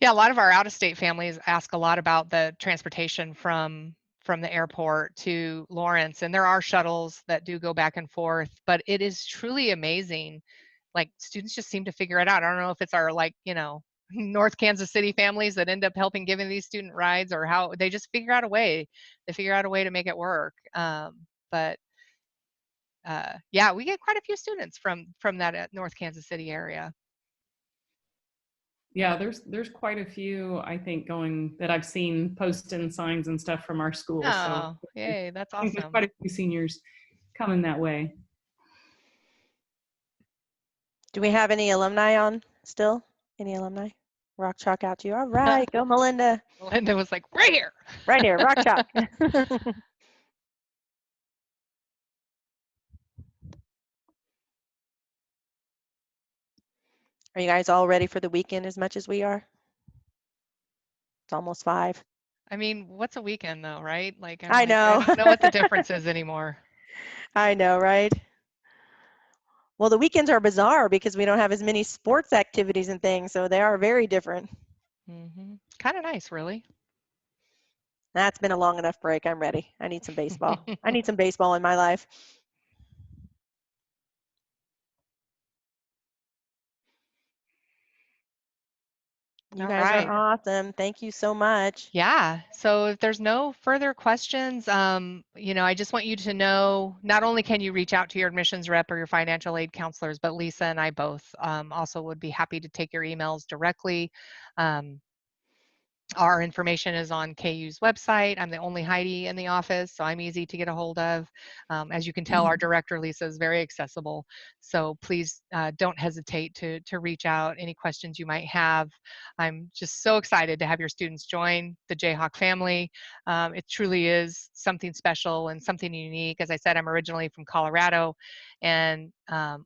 a lot of our out-of-state families ask a lot about the transportation from the airport to Lawrence, and there are shuttles that do go back and forth, but it is truly amazing. Like, students just seem to figure it out. I don't know if it's our North Kansas City families that end up helping giving these student rides, or how they just figure out a way. They figure out a way to make it work. But yeah, we get quite a few students from that North Kansas City area. Yeah, there's quite a few, I think, going that I've seen posting signs and stuff from our school. Oh, So yay, that's I think there's awesome. quite a few seniors coming that way. Do we have any alumni on still? Any alumni? Rock chalk out to you. All right, go Melinda. Melinda was like, right here. Right here, rock chalk. Are you guys all ready for the weekend as much as we are? It's almost 5. I mean, what's a weekend though, right? Like, I know. I don't know what the difference is anymore. I know, right? Well, the weekends are bizarre because we don't have as many sports activities and things, so they are very different. Kind of nice, really. That's been a long enough break. I'm ready. I need some baseball. I need some baseball in my life. You guys are awesome. Thank you so much. Yeah. So if there's no further questions, I just want you to know, not only can you reach out to your admissions rep or your financial aid counselors, but Lisa and I both also would be happy to take your emails directly. Our information is on KU's website. I'm the only Heidi in the office, so I'm easy to get a hold of. As you can tell, our director, Lisa, is very accessible. So please don't hesitate to reach out, any questions you might have. I'm just so excited to have your students join the Jayhawk family. It truly is something special and something unique. As I said, I'm originally from Colorado, and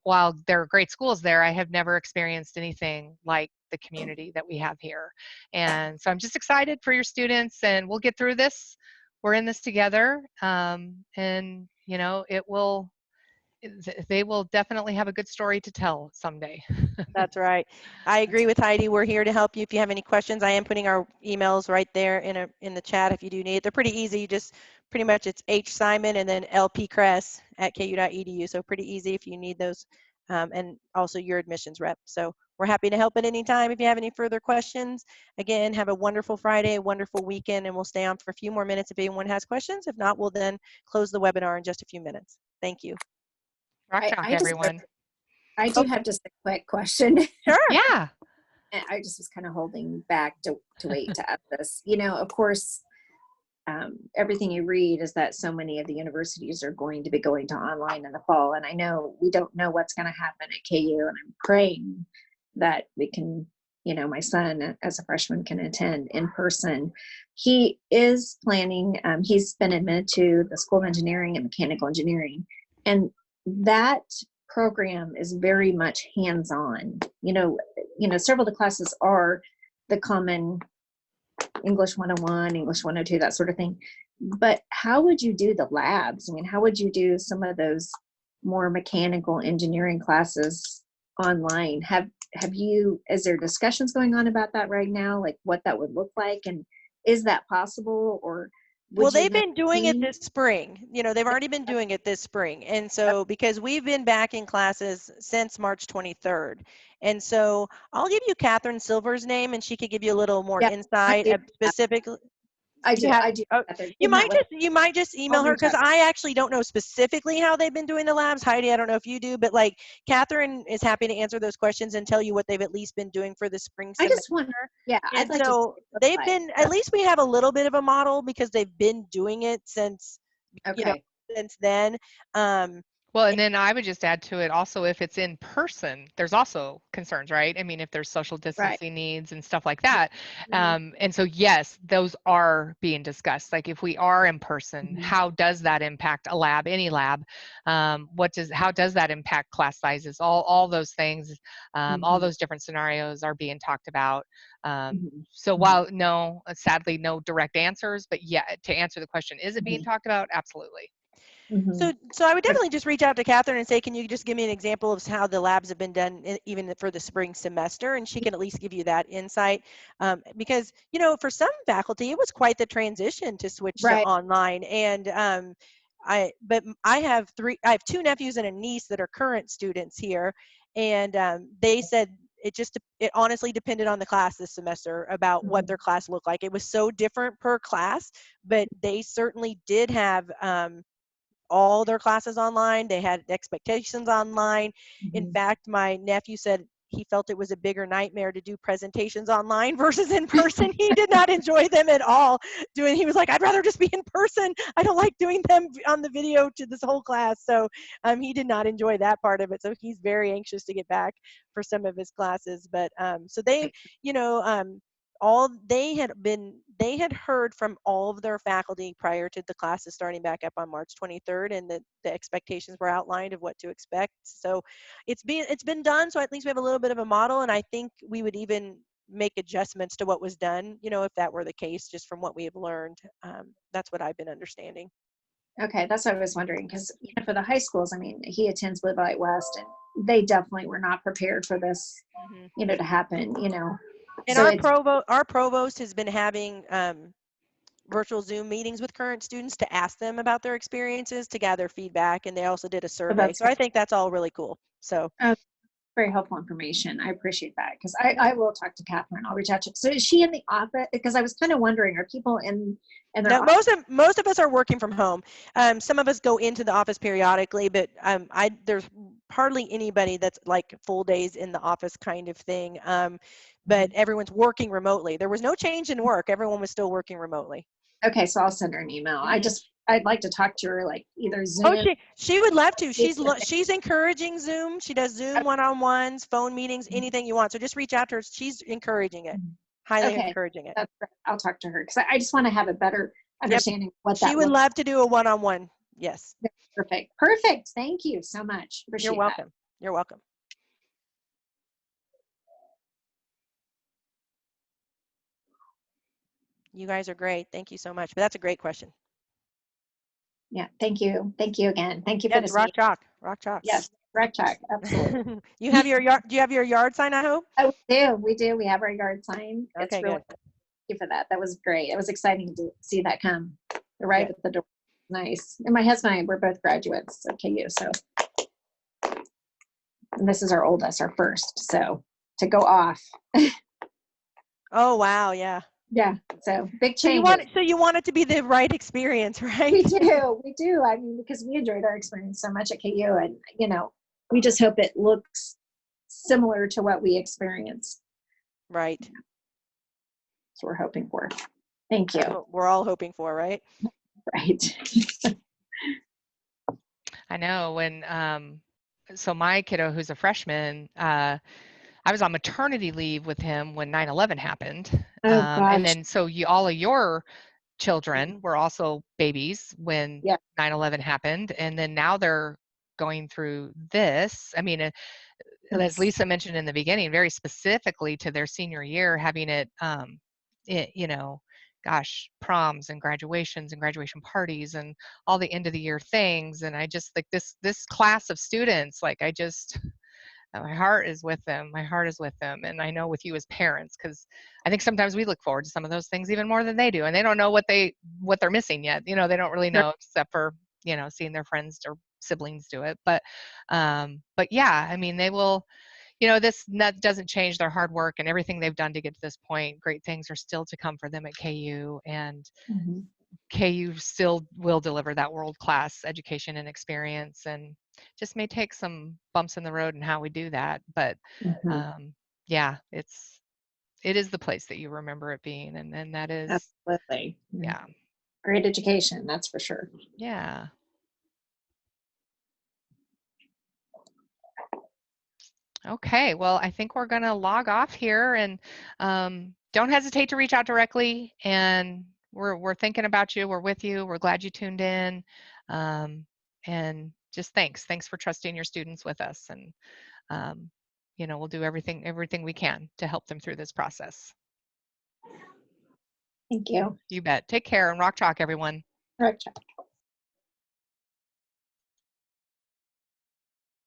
while there are great schools there, I have never experienced anything like the community that we have here. And so I'm just excited for your students, and we'll get through this. We're in this together, and they will definitely have a good story to tell someday. That's right. I agree with Heidi. We're here to help you if you have any questions. I am putting our emails right there in the chat if you do need it. They're pretty easy. Just pretty much it's hsimon and then lpkress@ku.edu. So pretty easy if you need those, and also your admissions rep. So we're happy to help at any time if you have any further questions. Again, have a wonderful Friday, a wonderful weekend, and we'll stay on for a few more minutes if anyone has questions. If not, we'll then close the webinar in just a few minutes. Thank you. Rock chalk, everyone. I do have just a quick question. Sure. Yeah. I just was kind of holding back to wait to ask this. Of course, everything you read is that so many of the universities are going to be going to online in the fall. And I know we don't know what's going to happen at KU, and I'm praying that we can, my son as a freshman can attend in person. He is planning, he's been admitted to the School of Engineering and Mechanical Engineering. And that program is very much hands-on. Several of the classes are the common English 101, English 102, that sort of thing. But how would you do the labs? I mean, how would you do some of those more mechanical engineering classes online? Is there discussions going on about that right now? Like what that would look like? And is that possible? Or well, they've been doing it this spring. They've already been doing it this spring. And so because we've been back in classes since March 23rd. And so I'll give you Catherine Silver's name, and she could give you a little more insight specifically. I do. You might just email her, because I actually don't know specifically how they've been doing the labs. Heidi, I don't know if you do, but like Catherine is happy to answer those questions and tell you what they've at least been doing for the spring semester. I just wonder. Yeah. And so they've been, at least we have a little bit of a model because they've been doing it since, since then. Well, and then I would just add to it also, if it's in person, there's also concerns, right? I mean, if there's social distancing needs and stuff like that. And so, yes, those are being discussed. Like if we are in person, how does that impact a lab, any lab? How does that impact class sizes? All those things, all those different scenarios are being talked about. So while sadly, no direct answers, but yeah, to answer the question, is it being talked about? Absolutely. So I would definitely just reach out to Catherine and say, can you just give me an example of how the labs have been done even for the spring semester? And she can at least give you that insight. Because, for some faculty, it was quite the transition to switch to online. And I have 2 nephews and a niece that are current students here. And they said it honestly depended on the class this semester about what their class looked like. It was so different per class, but they certainly did have all their classes online. They had expectations online. In fact, my nephew said he felt it was a bigger nightmare to do presentations online versus in person. He did not enjoy them at all. He was like, I'd rather just be in person. I don't like doing them on the video to this whole class. So he did not enjoy that part of it. So he's very anxious to get back for some of his classes. But so they, you know, they had heard from all of their faculty prior to the classes starting back up on March 23rd, and the expectations were outlined of what to expect. So it's been done, so at least we have a little bit of a model, and I think we would even make adjustments to what was done, you know, if that were the case, just from what we have learned. That's what I've been understanding. Okay, that's what I was wondering, because for the high schools, I mean, he attends Live Light West, and they definitely were not prepared for this, you know, to happen, you know. And So our provost has been having virtual Zoom meetings with current students to ask them about their experiences, to gather feedback, and they also did a survey. So I think that's all really cool. So very helpful information. I appreciate that, because I will talk to Catherine. I'll reach out to. So is she in the office? Because I was kind of wondering, are people in their no, office? most of us are working from home. Some of us go into the office periodically, but there's hardly anybody that's like full days in the office kind of thing. But everyone's working remotely. There was no change in work. Everyone was still working remotely. Okay, so I'll send her an email. I'd like to talk to her, like either Zoom. Oh, she would love to. She's encouraging Zoom. She does Zoom one-on-ones, phone meetings, anything you want. So just reach out to her. She's encouraging it, highly encouraging it. That's great. I'll talk to her, because I just want to have a better understanding of what that. She would love to do a one-on-one. Yes. Perfect. Perfect. Thank you so much. Appreciate You're welcome. That. You're welcome. You guys are great. Thank you so much. But that's a great question. Yeah. Thank you. Thank you again. Thank you for this. Rock chalk. Rock chalk. Yes. Rock chalk. Absolutely. You have your yard. Do you have your yard sign? I hope. Oh, we do. We do. We have our yard sign. It's Okay, really good. Thank you for that. That was great. It was exciting to see that come right at the door. Nice. And my husband and I, we're both graduates of KU. So, and this is our oldest, our first. So to go off. Oh, wow. Yeah. Yeah. So big change. So you want it to be the right experience, right? We do. We do. I mean, because we enjoyed our experience so much at KU, and, you know, we just hope it looks similar to what we experienced. Right. That's what we're hoping for. Thank you. That's what we're all hoping for, right? Right. I know when, so my kiddo who's a freshman, I was on maternity leave with him when 9/11 happened. And then so all of your children were also babies when 9/11 happened. And then now they're going through this. I mean, as Lisa mentioned in the beginning, very specifically to their senior year, having it, you know, gosh, proms and graduations and graduation parties and all the end of the year things. And I just like this class of students, like my heart is with them. My heart is with them. And I know with you as parents, because I think sometimes we look forward to some of those things even more than they do. And they don't know what they're missing yet. You know, they don't really know except for, you know, seeing their friends or siblings do it. But yeah, I mean, they will, you know, that doesn't change their hard work and everything they've done to get to this point. Great things are still to come for them at KU, and KU still will deliver that world-class education and experience, and just may take some bumps in the road in how we do that. But yeah, it is the place that you remember it being, and that is absolutely, yeah, great education, that's for sure. Yeah. Okay, well, I think we're going to log off here, and don't hesitate to reach out directly. And we're thinking about you. We're with you. We're glad you tuned in. And just thanks for trusting your students with us. And you know, we'll do everything we can to help them through this process. Thank you. You bet. Take care, and rock chalk, everyone. Rock chalk.